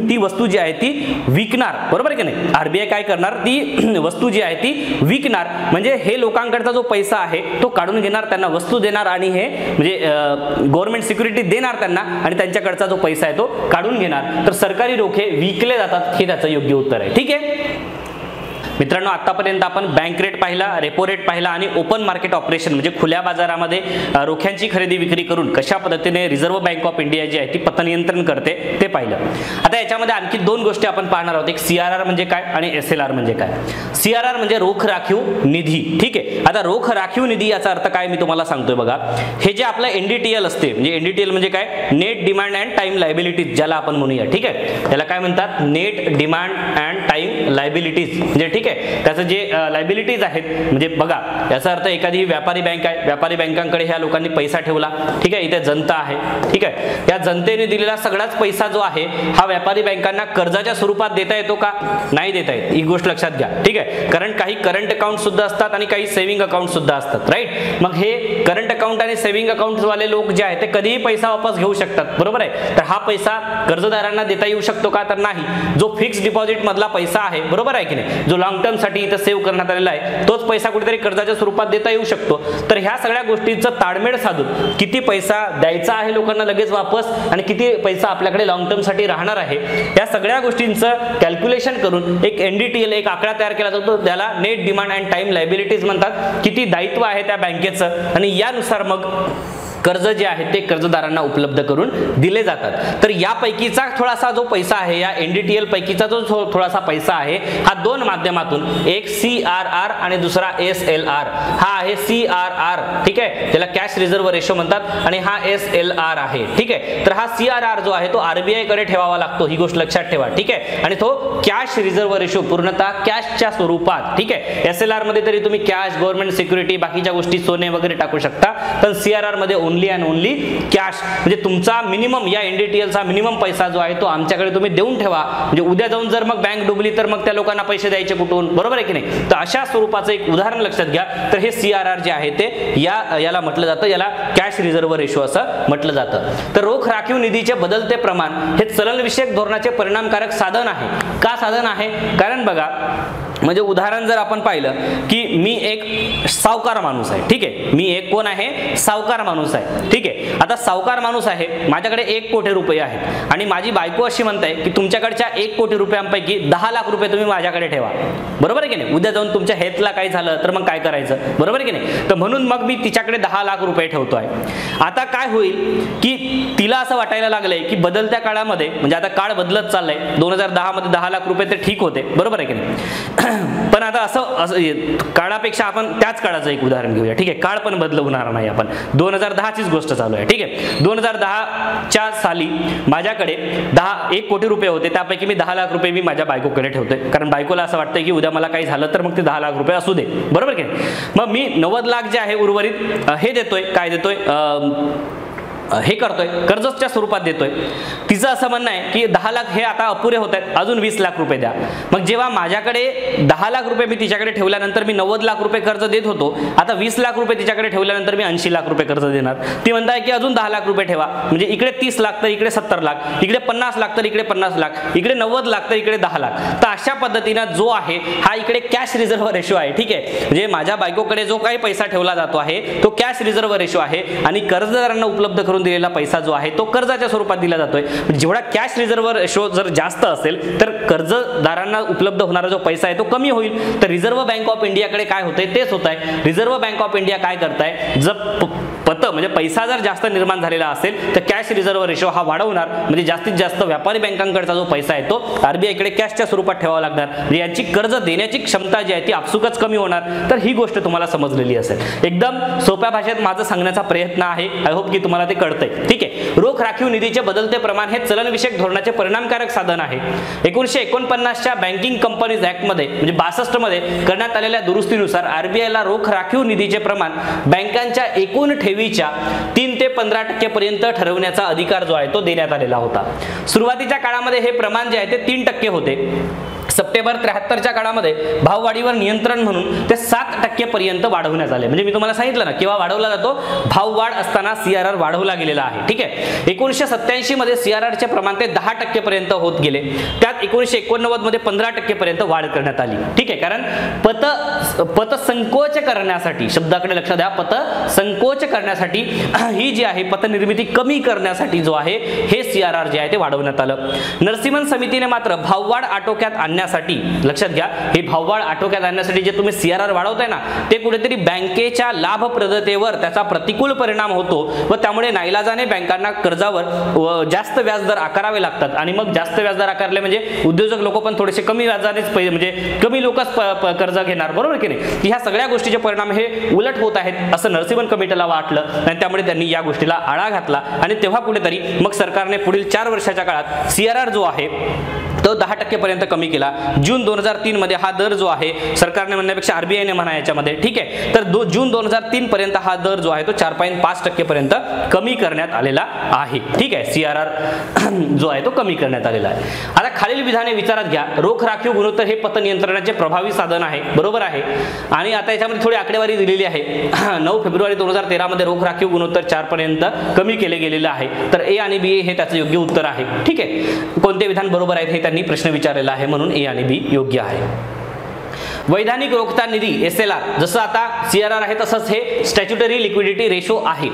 ती वस्तू जी आहे ती विकणार, बरोबर आहे की नाही. RBI काय करणार? ती वस्तू जी आहे ती विकणार. म्हणजे हे लोकांकडचा जो पैसा आहे तो काढून घेणार, त्यांना वस्तू देणार आणि हे म्हणजे गव्हर्नमेंट सिक्युरिटी देणार त्यांना आणि त्यांच्याकडचा जो पैसा आहे तो काढून घेणार. तर सरकारी रोखे विकले जातात, हे त्याचं योग्य उत्तर आहे. ठीक आहे मित्रांनो, आतापर्यंत आपण बँक रेट पाहिला, रेपो रेट पाहिला आणि ओपन मार्केट ऑपरेशन म्हणजे खुल्या बाजारामध्ये रोख्यांची खरेदी विक्री करून कशा पद्धतीने रिझर्व्ह बँक ऑफ इंडिया जी आहे ती पतनियंत्रण करते ते पाहिलं. आता याच्यामध्ये आणखी दोन गोष्टी आपण पाहणार आहोत. एक CRR म्हणजे काय आणि SLR म्हणजे काय. CRR म्हणजे रोख राखीव निधी. ठीक आहे. आता रोख राखीव निधी याचा अर्थ काय मी तुम्हाला सांगतोय बघा. हे जे आपलं NDTL असते, म्हणजे NDTL म्हणजे काय? Net demand and time liabilities ज्याला आपण म्हणूया. ठीक आहे, त्याला काय म्हणतात? Net demand and time liabilities. म्हणजे ठीक आहे, त्याचं जे लायबिलिटीज आहेत, म्हणजे बघा याचा अर्थ एखादी व्यापारी बँक आहे, व्यापारी बँकांकडे ह्या लोकांनी पैसा ठेवला. ठीक आहे, इथे जनता आहे. ठीक आहे, या जनतेने दिलेला सगळाच पैसा जो आहे हा व्यापारी बँकांना कर्जाच्या स्वरूपात देता येतो का? नाही देता येत. ही गोष्ट लक्षात घ्या. ठीक आहे, कारण काही करंट अकाउंट सुद्धा असतात आणि काही सेव्हिंग अकाउंट सुद्धा असतात. राईट. मग हे करंट अकाउंट आणि सेव्हिंग अकाउंट वाले लोक जे आहेत ते कधीही पैसा वापस घेऊ शकतात, बरोबर आहे. तर हा पैसा कर्जदारांना देता येऊ शकतो का? तर नाही. जो फिक्स डिपॉझिट मधला पैसा आहे, बरोबर आहे की नाही, जो लॉंग टर्म साठी इथे सेव्ह करण्यात आलेला आहे, तोच पैसा कुठेतरी कर्जाच्या स्वरूपात देता येऊ शकतो. तर ह्या सगळ्या गोष्टींचं ताळमेळ साधून किती पैसा द्यायचा आहे लोकांना लगेच वापस आणि किती पैसा आपल्याकडे लॉंग टर्म साठी राहणार आहे, या सगळ्या गोष्टींचं कॅल्क्युलेशन करून एक NDTL एक आकडा तयार केला जातो. त्याला net demand and time liabilities म्हणतात. किती दायित्व आहे त्या बँकेचं आणि यानुसार मग कर्ज जे आहे ते कर्जदारांना उपलब्ध करून दिले जातात. तर यापैकीचा थोडासा जो पैसा आहे, या NDTL पैकीचा जो थोडासा पैसा आहे, हा दोन माध्यमातून, एक CRR आणि दुसरा SLR. हा आहे CRR. ठीक आहे, त्याला कॅश रिझर्व्ह रेशो म्हणतात आणि हा SLR आहे. ठीक आहे, तर हा CRR जो आहे तो RBI कडे ठेवावा लागतो, ही गोष्ट लक्षात ठेवा. ठीक आहे, आणि तो कॅश रिझर्व्ह रेशो पूर्णतः कॅशच्या स्वरूपात. ठीक आहे, SLR मध्ये तरी तुम्ही कॅश, गव्हर्नमेंट सिक्युरिटी, बाकीच्या गोष्टी सोने वगैरे टाकू शकता, पण CRR मध्ये ओनली अँड ओनली कॅश. म्हणजे तुमचा मिनिमम, या NDTLचा मिनिमम पैसा जो आहे तो आमच्याकडे तुम्ही देऊन ठेवा. म्हणजे उद्या जाऊन जर मग बँक डुबली तर मग त्या लोकांना पैसे द्यायचे कुठून, बरोबर आहे की नाही. तर अशा स्वरूपाचं एक उदाहरण लक्षात घ्या. तर हे CRR जे आहे ते याला म्हटलं जातं, याला कॅश रिझर्व्ह रेशो असं म्हटलं जातं. तर रोख राखीव निधीचे बदलते प्रमाण हे चलनविषयक धोरणाचे परिणामकारक साधन आहे. का साधन आहे? कारण बघा, म्हणजे उदाहरण जर आपण पाहिलं की मी एक सावकार माणूस आहे. ठीक आहे, मी एक कोण आहे? सावकार माणूस आहे. ठीक आहे, आता सावकार माणूस आहे, माझ्याकडे 1 कोटी रुपये आहेत आणि माझी बायको अशी म्हणते की तुमच्याकडच्या 1 कोटी रुपयांपैकी 10 लाख रुपये तुम्ही माझ्याकडे ठेवा, बरोबर आहे की नाही. उद्या जाऊन तुमच्या हेल्थला काही झालं तर मग काय करायचं, बरोबर आहे की नाही. तर म्हणून मग मी तिच्याकडे 10 लाख रुपये ठेवतोय. आता काय होईल की तिला असं वाटायला लागलंय की बदलत्या काळामध्ये, म्हणजे आता काळ बदलत चाललाय, 2010 मध्ये 10 लाख रुपये ते ठीक होते, बरोबर आहे की नाही. पण आता असं काळापेक्षा आपण त्याच काळाचं एक उदाहरण घेऊया, ठीक आहे. काळ पण बदलवणार नाही आपण, 2010चीच गोष्ट चालू आहे, ठीक आहे. 2010च्या साली माझ्याकडे 1 कोटी रुपये होते, त्यापैकी मी 10 लाख रुपये मी माझ्या बायकोकडे ठेवतोय, कारण बायकोला असं वाटतंय की उद्या मला काही झालं तर मग ते 10 लाख रुपये असू दे, बरोबर की. मग मी 90 लाख जे आहे उर्वरित हे देतोय, काय देतोय, हे करतोय, कर्जच्या स्वरूपात देतोय. तिचं असं म्हणणं आहे की 10 लाख हे आता अपुरे होत आहेत, अजून 20 लाख रुपये द्या. मग जेव्हा माझ्याकडे 10 लाख रुपये मी तिच्याकडे ठेवल्यानंतर मी 90 लाख रुपये कर्ज देत होतो, आता 20 लाख रुपये तिच्याकडे ठेवल्यानंतर मी 80 लाख रुपये कर्ज देणार. ती म्हणताय की अजून 10 लाख रुपये ठेवा, म्हणजे इकडे 30 लाख तर इकडे 70 लाख, इकडे 50 लाख तर इकडे 50 लाख, इकडे 90 लाख तर इकडे 10 लाख. तर अशा पद्धतीनं जो आहे हा इकडे कॅश रिझर्व्ह रेशो आहे, ठीक आहे. म्हणजे माझ्या बायकोकडे जो काही पैसा ठेवला जातो आहे तो कॅश रिझर्व्ह रेशो आहे, आणि कर्जदारांना उपलब्ध करून दिलेला पैसा जो आहे तो कर्जाच्या स्वरूपात दिला जातोय. जेवढा कॅश रिझर्व्ह रेशो जर जास्त असेल तर कर्जदारांना उपलब्ध होणारा जो पैसा आहे तो कमी होईल. तर रिझर्व्ह बँक ऑफ इंडियाकडे काय होतंय तेच होत आहे. रिझर्व्ह बँक ऑफ इंडिया काय करताय, जर म्हणजे पैसा जर जास्त निर्माण झालेला असेल तर कॅश रिझर्व्ह रेशो हा वाढवणार, म्हणजे जास्तीत जास्त व्यापारी बँकांकडचा जो पैसा आहे तो आरबीआय कडे कॅशच्या स्वरूपात ठेवावा लागणार, म्हणजे यांची कर्ज देण्याची क्षमता जी आहे ती आपसुकच कमी होणार. तर ही गोष्ट तुम्हाला समजलेली असेल. एकदम सोप्या भाषेत माझं सांगण्याचा प्रयत्न आहे, आय होप की तुम्हाला ते कळतंय, ठीक आहे. रोख राखीव निधीचे बदलते प्रमाण हे चलनविषयक धोरणाचे परिणामकारक साधन आहे. 1949च्या बँकिंग कंपनीज ऍक्ट मध्ये म्हणजे 62 मध्ये करण्यात आलेल्या दुरुस्तीनुसार आरबीआयला रोख राखीव निधीचे प्रमाण बँकांच्या एकूण ठेवीच्या 3 ते 15% पर्यंत ठरवण्याचा अधिकार जो आहे तो देण्यात आलेला होता. सुरुवातीच्या काळामध्ये हे प्रमाण जे आहे ते 3% होते. सप्टेंबर 73च्या काळामध्ये भाववाढीवर नियंत्रण म्हणून ते 7% पर्यंत वाढवण्यात आले. म्हणजे मी तुम्हाला सांगितलं ना केव्हा वाढवला जातो, भाववाढ असताना सीआरआर वाढवला गेलेला आहे, ठीक आहे. 1987 मध्ये सीआरआर चे प्रमाण ते 10% पर्यंत होत गेले. त्यात 1989 मध्ये 15% पर्यंत वाढ करण्यात आली, ठीक आहे. कारण पतसंकोच करण्यासाठी, शब्दाकडे लक्ष द्या, पतसंकोच करण्यासाठी ही जी आहे पतनिर्मिती कमी करण्यासाठी जो आहे हे सीआरआर जे आहे ते वाढवण्यात आलं. नरसिम्हन समितीने मात्र भाववाढ आटोक्यात आणण्यासाठी, लक्षात घ्या, हे भाववाढ आटोक्यात आणण्यासाठी जे तुम्ही सीआरआर वाढवताय ना ते कुठेतरी बँकेच्या लाभप्रदतेवर त्याचा प्रतिकूल परिणाम होतो व त्यामुळे नाईलाजाने बँकांना कर्जावर जास्त व्याजदर आकारावे लागतात. आणि मग जास्त व्याजदर आकारले म्हणजे उद्योजक लोक पण थोडेसे कमी व्याजानेच म्हणजे कमी लोकच कर्ज घेणार, बरोबर की नाही. ह्या सगळ्या गोष्टीचे परिणाम हे उलट होत आहेत असं नरसिम्हन कमिटीला वाटलं आणि त्यामुळे त्यांनी या गोष्टीला आळा घातला. आणि तेव्हा कुठेतरी मग सरकारने पुढील 4 वर्षाच्या काळात सीआरआर जो आहे तो 10% पर्यंत कमी केला. जून 2003 मध्ये हा दर जो आहे सरकारने म्हणण्यापेक्षा आरबीआयने म्हणा याच्यामध्ये, ठीक आहे. तर जून 2003 पर्यंत हा दर जो आहे तो 4.5% पर्यंत कमी करण्यात आलेला आहे, ठीक आहे. सीआरआर जो आहे तो कमी करण्यात आलेला आहे. आता खालील विधाने विचारात घ्या. रोख राखीव गुणोत्तर हे पतनियंत्रणाचे प्रभावी साधन आहे, बरोबर आहे. आणि आता याच्यामध्ये थोडी आकडेवारी दिलेली आहे. 9 फेब्रुवारी 2013 मध्ये रोख राखीव गुणोत्तर 4 पर्यंत कमी केले गेलेले आहे. तर ए आणि बी हे त्याचं योग्य उत्तर आहे, ठीक आहे. कोणते विधान बरोबर आहेत हे त्यांनी प्रश्न विचारलेला आहे, म्हणून ए आणि बी योग्य आहे. वैधानिक रोखता निधी एसएलआर, जसं आता सीआरआर आहे तसंच हे स्टॅच्युटरी लिक्विडिटी रेशो आहे.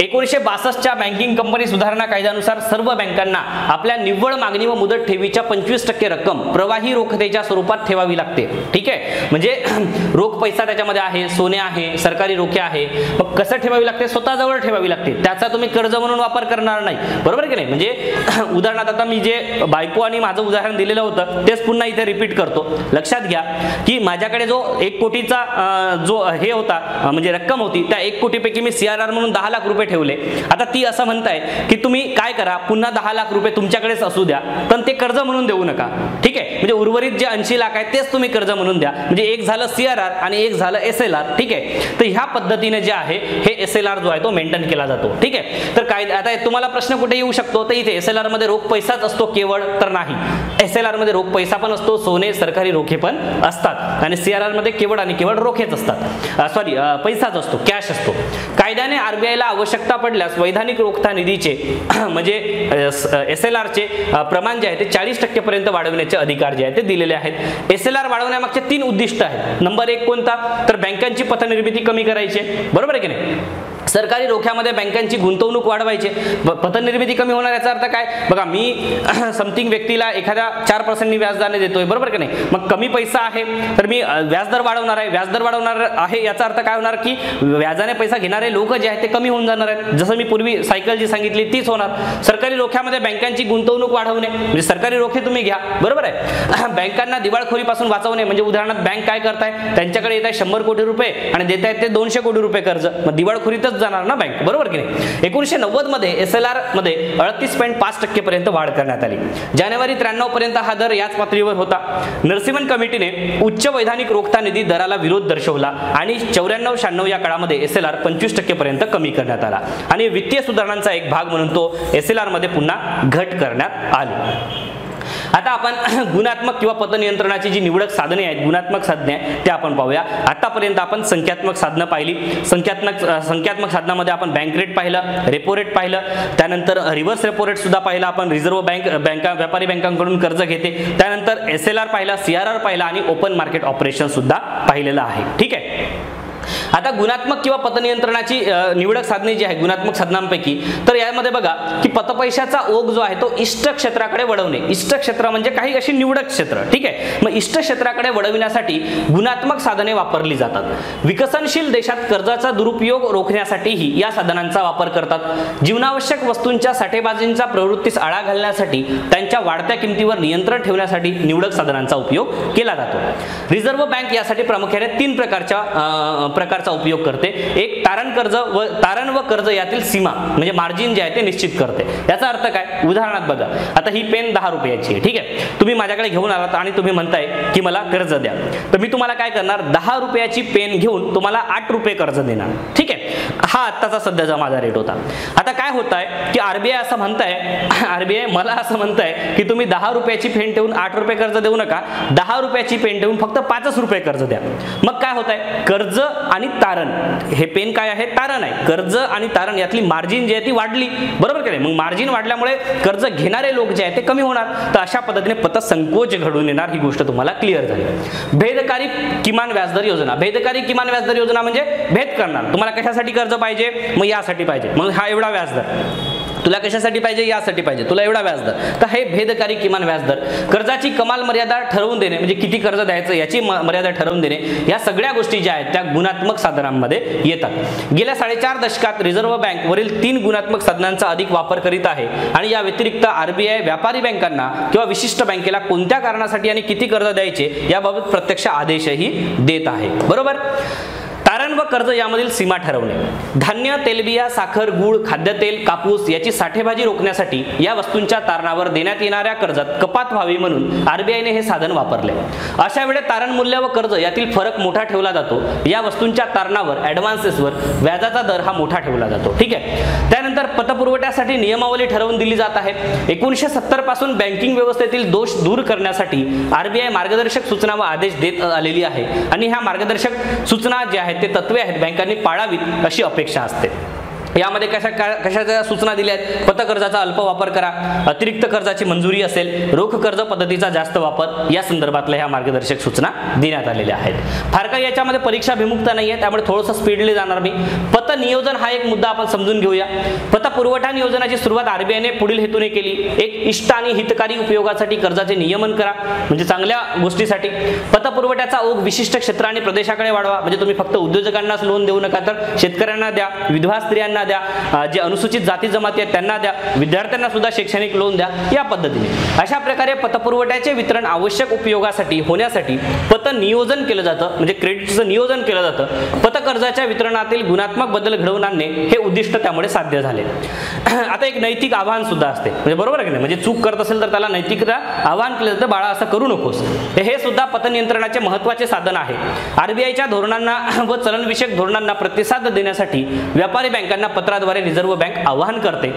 1962च्या बँकिंग कंपनी सुधारणा कायद्यानुसार सर्व बँकांना आपल्या निव्वळ मागणी व मुदत ठेवीच्या 25% रक्कम प्रवाही रोखतेच्या स्वरूपात ठेवावी लागते, ठीक आहे. म्हणजे रोख पैसा त्याच्यामध्ये आहे, सोने आहे, सरकारी रोखे आहे, मग कसं ठेवावी लागते, स्वतःजवळ ठेवावी लागते. त्याचा तुम्ही कर्ज म्हणून वापर करणार नाही, बरोबर की नाही. म्हणजे उदाहरणार्थ आता मी जे बायको आणि माझं उदाहरण दिलेलं होतं तेच पुन्हा इथे रिपीट करतो. लक्षात घ्या की माझ्याकडे जो 1 कोटीचा जो हे होता म्हणजे रक्कम होती, त्या 1 कोटीपैकी मी सीआरआर म्हणून 10 लाख रुपये ठेवले. आता ती असं म्हणताय की तुम्ही काय करा, पुन्हा 10 लाख रुपये तुमच्याकडेच असू द्या, पण ते कर्ज म्हणून देऊ नका, ठीक आहे. म्हणजे उर्वरित जे 80 लाख आहेत तेच तुम्ही कर्ज म्हणून द्या. म्हणजे एक झालं सीआरआर आणि एक झालं एसएलआर, ठीक आहे. तर ह्या पद्धतीने जे आहे हे एसएलआर जो आहे तो मेंटेन केला जातो, ठीक आहे. तर काय आता तुम्हाला प्रश्न कुठे येऊ शकतो, तर इथे एसएलआर मध्ये रोख पैसाच असतो केवळ, तर नाही. एसएलआर मध्ये रोख पैसा पण असतो, सोने, सरकारी रोखे पण असतात, आणि सीआरआर मध्ये केवळ आणि केवळ रोखेच असतात, सॉरी पैसाच असतो, कॅश असतो. कायद्याने आरबीआयला आवश्यकता पडल्यास वैधानिक रोखता निधीचे म्हणजे एसएलआर चे प्रमाण जे आहे ते 40% पर्यंत वाढवण्याचे अधिकार जे आहे ते दिलेले आहेत. एसएलआर वाढवण्यामागचे 3 उद्दिष्ट आहेत. नंबर 1 कोणता, तर बँकांची पतनिर्मिती कमी करायची, बरोबर आहे की नाही. सरकारी रोख्यामध्ये बँकांची गुंतवणूक वाढवायची, पतनिर्मिती कमी होणार, याचा अर्थ काय बघा, मी समथिंग व्यक्तीला एखाद्या 4% व्याजदराने देतोय, बरोबर की नाही, मग कमी पैसा आहे तर मी व्याजदर वाढवणार आहे, व्याजदर वाढवणार आहे याचा अर्थ काय होणार की व्याजाने पैसा घेणारे लोक जे आहेत ते कमी होऊन जाणार आहेत, जसं मी पूर्वी सायकल जी सांगितली तीच होणार। सरकारी रोख्यामध्ये बँकांची गुंतवणूक वाढवणे म्हणजे सरकारी रोखे तुम्ही घ्या, बरोबर आहे, बँकांना दिवाळखोरीपासून वाचवणे म्हणजे उदाहरणार्थ बँक काय करताय, त्यांच्याकडे येत आहे 100 कोटी रुपये आणि देत आहेत ते 200 कोटी रुपये कर्ज, मग दिवाळखोरीतच जाणार ना बँक, बरोबर की नाही। 1990 मध्ये SLR मध्ये 38.5% पर्यंत वाढ करण्यात आली। जानेवारी 93 पर्यंत हा दर याच पातळीवर होता। नरसिम्हन कमिटीने उच्च वैधानिक रोखता निधी दराला विरोध दर्शवला आणि 94-96 या काळामध्ये SLR 25% पर्यंत कमी करण्यात आला आणि वित्तीय सुधारणांचा एक भाग म्हणून तो SLR मध्ये पुन्हा घट करण्यात आली। आता आपण गुणात्मक किंवा पतनियंत्रणाची जी निवडक साधने आहेत, गुणात्मक साधने ते आपण पाहूया। आतापर्यंत आपण संख्यात्मक साधनं पाहिली, संख्यात्मक साधनामध्ये आपण बँक रेट पाहिलं, रेपो रेट पाहिलं, त्यानंतर रिव्हर्स रेपो रेट सुद्धा पाहिलं आपण, रिझर्व्ह बँक व्यापारी बँकांकडून कर्ज घेते, त्यानंतर SLR पाहिला, CRR पाहिला आणि ओपन मार्केट ऑपरेशन सुद्धा पाहिलेलं आहे, ठीक आहे। आता गुणात्मक किंवा पतनियंत्रणाची निवडक साधने जी आहे गुणात्मक साधनांपैकी, तर यामध्ये बघा की पतपैशाचा ओघ जो आहे तो इष्ट क्षेत्राकडे वळवणे, इष्ट क्षेत्र म्हणजे काही अशी निवडक क्षेत्र, ठीक आहे, मग इष्ट क्षेत्राकडे वळविण्यासाठी गुणात्मक साधने वापरली जातात। विकसनशील देशात कर्जाचा दुरुपयोग रोखण्यासाठीही या साधनांचा वापर करतात। जीवनावश्यक वस्तूंच्या साठेबाजींचा प्रवृत्तीस आळा घालण्यासाठी, त्यांच्या वाढत्या किमतीवर नियंत्रण ठेवण्यासाठी निवडक साधनांचा उपयोग केला जातो। रिझर्व्ह बँक यासाठी प्रामुख्याने 3 प्रकारचा उपयोग करते। एक तारण व कर्ज यातील सीमा म्हणजे मार्जिन जे आहे ते निश्चित करते। याचा अर्थ काय, उदाहरणार्थ बघा, आता ही पेन 10 रुपयाची आहे, ठीक आहे, तुम्ही माझ्याकडे घेऊन आलात आणि तुम्ही म्हणताय की मला कर्ज द्या, तर मी तुम्हाला काय करणार, 10 रुपयाची पेन घेऊन तुम्हाला 8 रुपये कर्ज देणार, ठीक आहे, हा आत्ताचा सध्याचा माझा रेट होता। आता काय होत आहे की आरबीआय असं मला असं म्हणताय की तुम्ही 10 रुपयाची पेन ठेवून 8 रुपये कर्ज देऊ नका, 10 रुपयाची पेन ठेवून फक्त 5 रुपये कर्ज द्या। मग काय होत आहे, कर्ज आणि तारण, हे पेन काय आहे, तारण आहे, कर्ज आणि तारण यातली मार्जिन जी आहे ती वाढली, बरोबर की नाही, मग मार्जिन वाढल्यामुळे कर्ज घेणारे लोक जे आहेत ते कमी होणार, तर अशा पद्धतीने पतसंकोच घडून येणार, ही गोष्ट तुम्हाला क्लिअर झाली। भेदकारी किमान व्याजदर योजना, भेदकारी किमान व्याजदर योजना म्हणजे भेद करणार, तुम्हाला कशासाठी कर्ज पाहिजे, मग यासाठी पाहिजे, मग हा एवढा व्याजदर, तुला कशासाठी पाहिजे, यासाठी पाहिजे, तुला एवढा व्याजदर, तर हे भेदकारी किमान व्याजदर। कर्जाची कमाल मर्यादा ठरवून देणे म्हणजे किती कर्ज द्यायचं याची मर्यादा ठरवून देणे, या सगळ्या गोष्टी ज्या आहेत त्या गुणात्मक साधनांमध्ये येतात। गेल्या 4.5 दशकात रिझर्व्ह बँक वरील 3 गुणात्मक साधनांचा अधिक वापर करीत आहे आणि या व्यतिरिक्त आरबीआय व्यापारी बँकांना किंवा विशिष्ट बँकेला कोणत्या कारणासाठी आणि किती कर्ज द्यायचे याबाबत प्रत्यक्ष आदेशही देत आहे, बरोबर। तारण व कर्ज यामधील सीमा ठरवणे, धान्य, तेलबिया, साखर, गूळ, खाद्यतेल, कापूस याची साठेबाजी रोखण्यासाठी या वस्तूंच्या तारणावर देण्यात येणाऱ्या कर्जात कपात व्हावी म्हणून आरबीआयने हे साधन वापरले। अशा वेळी तारण मूल्य व कर्ज यातील फरक मोठा ठेवला जातो, या वस्तूंच्या तारणावर ॲडव्हान्सेसवर व्याजाचा दर हा मोठा ठेवला जातो, ठीक आहे। त्यानंतर पतपुरवठ्यासाठी नियमावली ठरवून दिली जात आहे। 1970 पासून बँकिंग व्यवस्थेतील दोष दूर करण्यासाठी आरबीआय मार्गदर्शक सूचना व आदेश देत आलेली आहे आणि ह्या मार्गदर्शक सूचना ज्या आहेत ते तत्वे आहेत बँकांनी पाळावीत अशी अपेक्षा असते। यामध्ये कशाच्या सूचना दिल्या आहेत, पतकर्जाचा अल्प वापर करा, अतिरिक्त कर्जाची मंजुरी असेल, रोख कर्ज पद्धतीचा जास्त वापर, या संदर्भातल्या ह्या मार्गदर्शक सूचना देण्यात आलेल्या आहेत। फार काही याच्यामध्ये परीक्षाभिमुखता नाही आहे, त्यामुळे थोडंसं स्पीडली जाणार मी। पत नियोजन हा एक मुद्दा आपण समजून घेऊया। पतपुरवठा नियोजनाची सुरुवात आरबीआयने पुढील हेतूने केली, एक इष्ट आणि हितकारी उपयोगासाठी कर्जाचे नियमन करा म्हणजे चांगल्या गोष्टीसाठी। पतपुरवठ्याचा ओघ विशिष्ट क्षेत्र आणि प्रदेशाकडे वाढवा म्हणजे तुम्ही फक्त उद्योजकांनाच लोन देऊ नका, तर शेतकऱ्यांना द्या, विधवा स्त्रियांना द्या, जे अनुसूचित जाती जमाती आहेत त्यांना द्या, विद्यार्थ्यांना सुद्धा शैक्षणिक लोन द्या, या पद्धतीने अशा प्रकारे पतपुरवठ्याचे वितरण आवश्यक उपयोगासाठी होण्यासाठी पत नियोजन केलं जातं म्हणजे क्रेडिटचं नियोजन केलं जातं। पतकर्जाच्या वितरणातील गुणात्मक बदल घडवून आणणे हे उद्दिष्ट त्यामुळे साध्य झाले। आता एक नैतिक आव्हान सुद्धा असते म्हणजे बरोबर आहे की नाही, म्हणजे चूक करत असेल तर त्याला नैतिकता आव्हान केलं जातं, बाळा असं करू नकोस, हे सुद्धा पतनियंत्रणाचे महत्त्वाचे साधन आहे। आरबीआयच्या धोरणांना व चलनविषयक धोरणांना प्रतिसाद देण्यासाठी व्यापारी बँकांना पत्राद्वारे रिझर्व्ह बँक आवाहन करते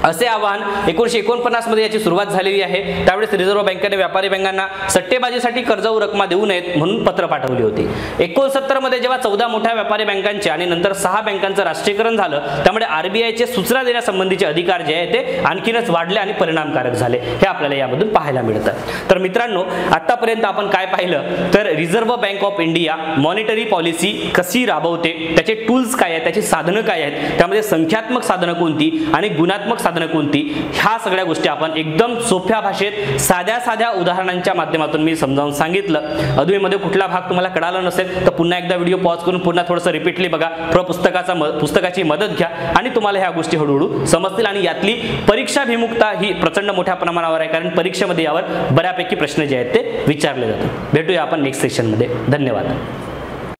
असे आवाहन 1949 मध्ये याची सुरुवात झालेली आहे। त्यावेळेस रिझर्व्ह बँकेने व्यापारी बँकांना सट्टेबाजीसाठी कर्जाऊ रकमा देऊ नयेत म्हणून पत्र पाठवली होती। 69 मध्ये जेव्हा 14 मोठ्या व्यापारी बँकांचे आणि नंतर 6 बँकांचं राष्ट्रीयकरण झालं, त्यामुळे आरबीआयचे सूचना देण्यासंबंधीचे अधिकार जे आहे ते आणखीनच वाढले आणि परिणामकारक झाले, हे आपल्याला यामधून पाहायला मिळतं। तर मित्रांनो, आतापर्यंत आपण काय पाहिलं तर reserve Bank of India monetary policy कशी राबवते, त्याचे टूल्स काय आहेत, त्याची साधनं काय आहेत, त्यामध्ये संख्यात्मक साधनं कोणती आणि गुणात्मक साधनं कोणती, ह्या सगळ्या गोष्टी आपण एकदम सोप्या भाषेत साध्या उदाहरणांच्या माध्यमातून मी समजावून सांगितलं। अधूनमध्ये कुठला भाग तुम्हाला कळाला नसेल तर पुन्हा एकदा व्हिडिओ पॉज करून पुन्हा थोडंसं रिपीटली बघा, पुस्तकाची मदत घ्या आणि तुम्हाला ह्या गोष्टी हळूहळू समजतील। आणि यातली परीक्षाभिमुखता ही प्रचंड मोठ्या प्रमाणावर आहे, कारण परीक्षेमध्ये यावर बऱ्यापैकी प्रश्न जे आहेत ते विचारले जातात। भेटूया आपण नेक्स्ट सेशनमध्ये। धन्यवाद।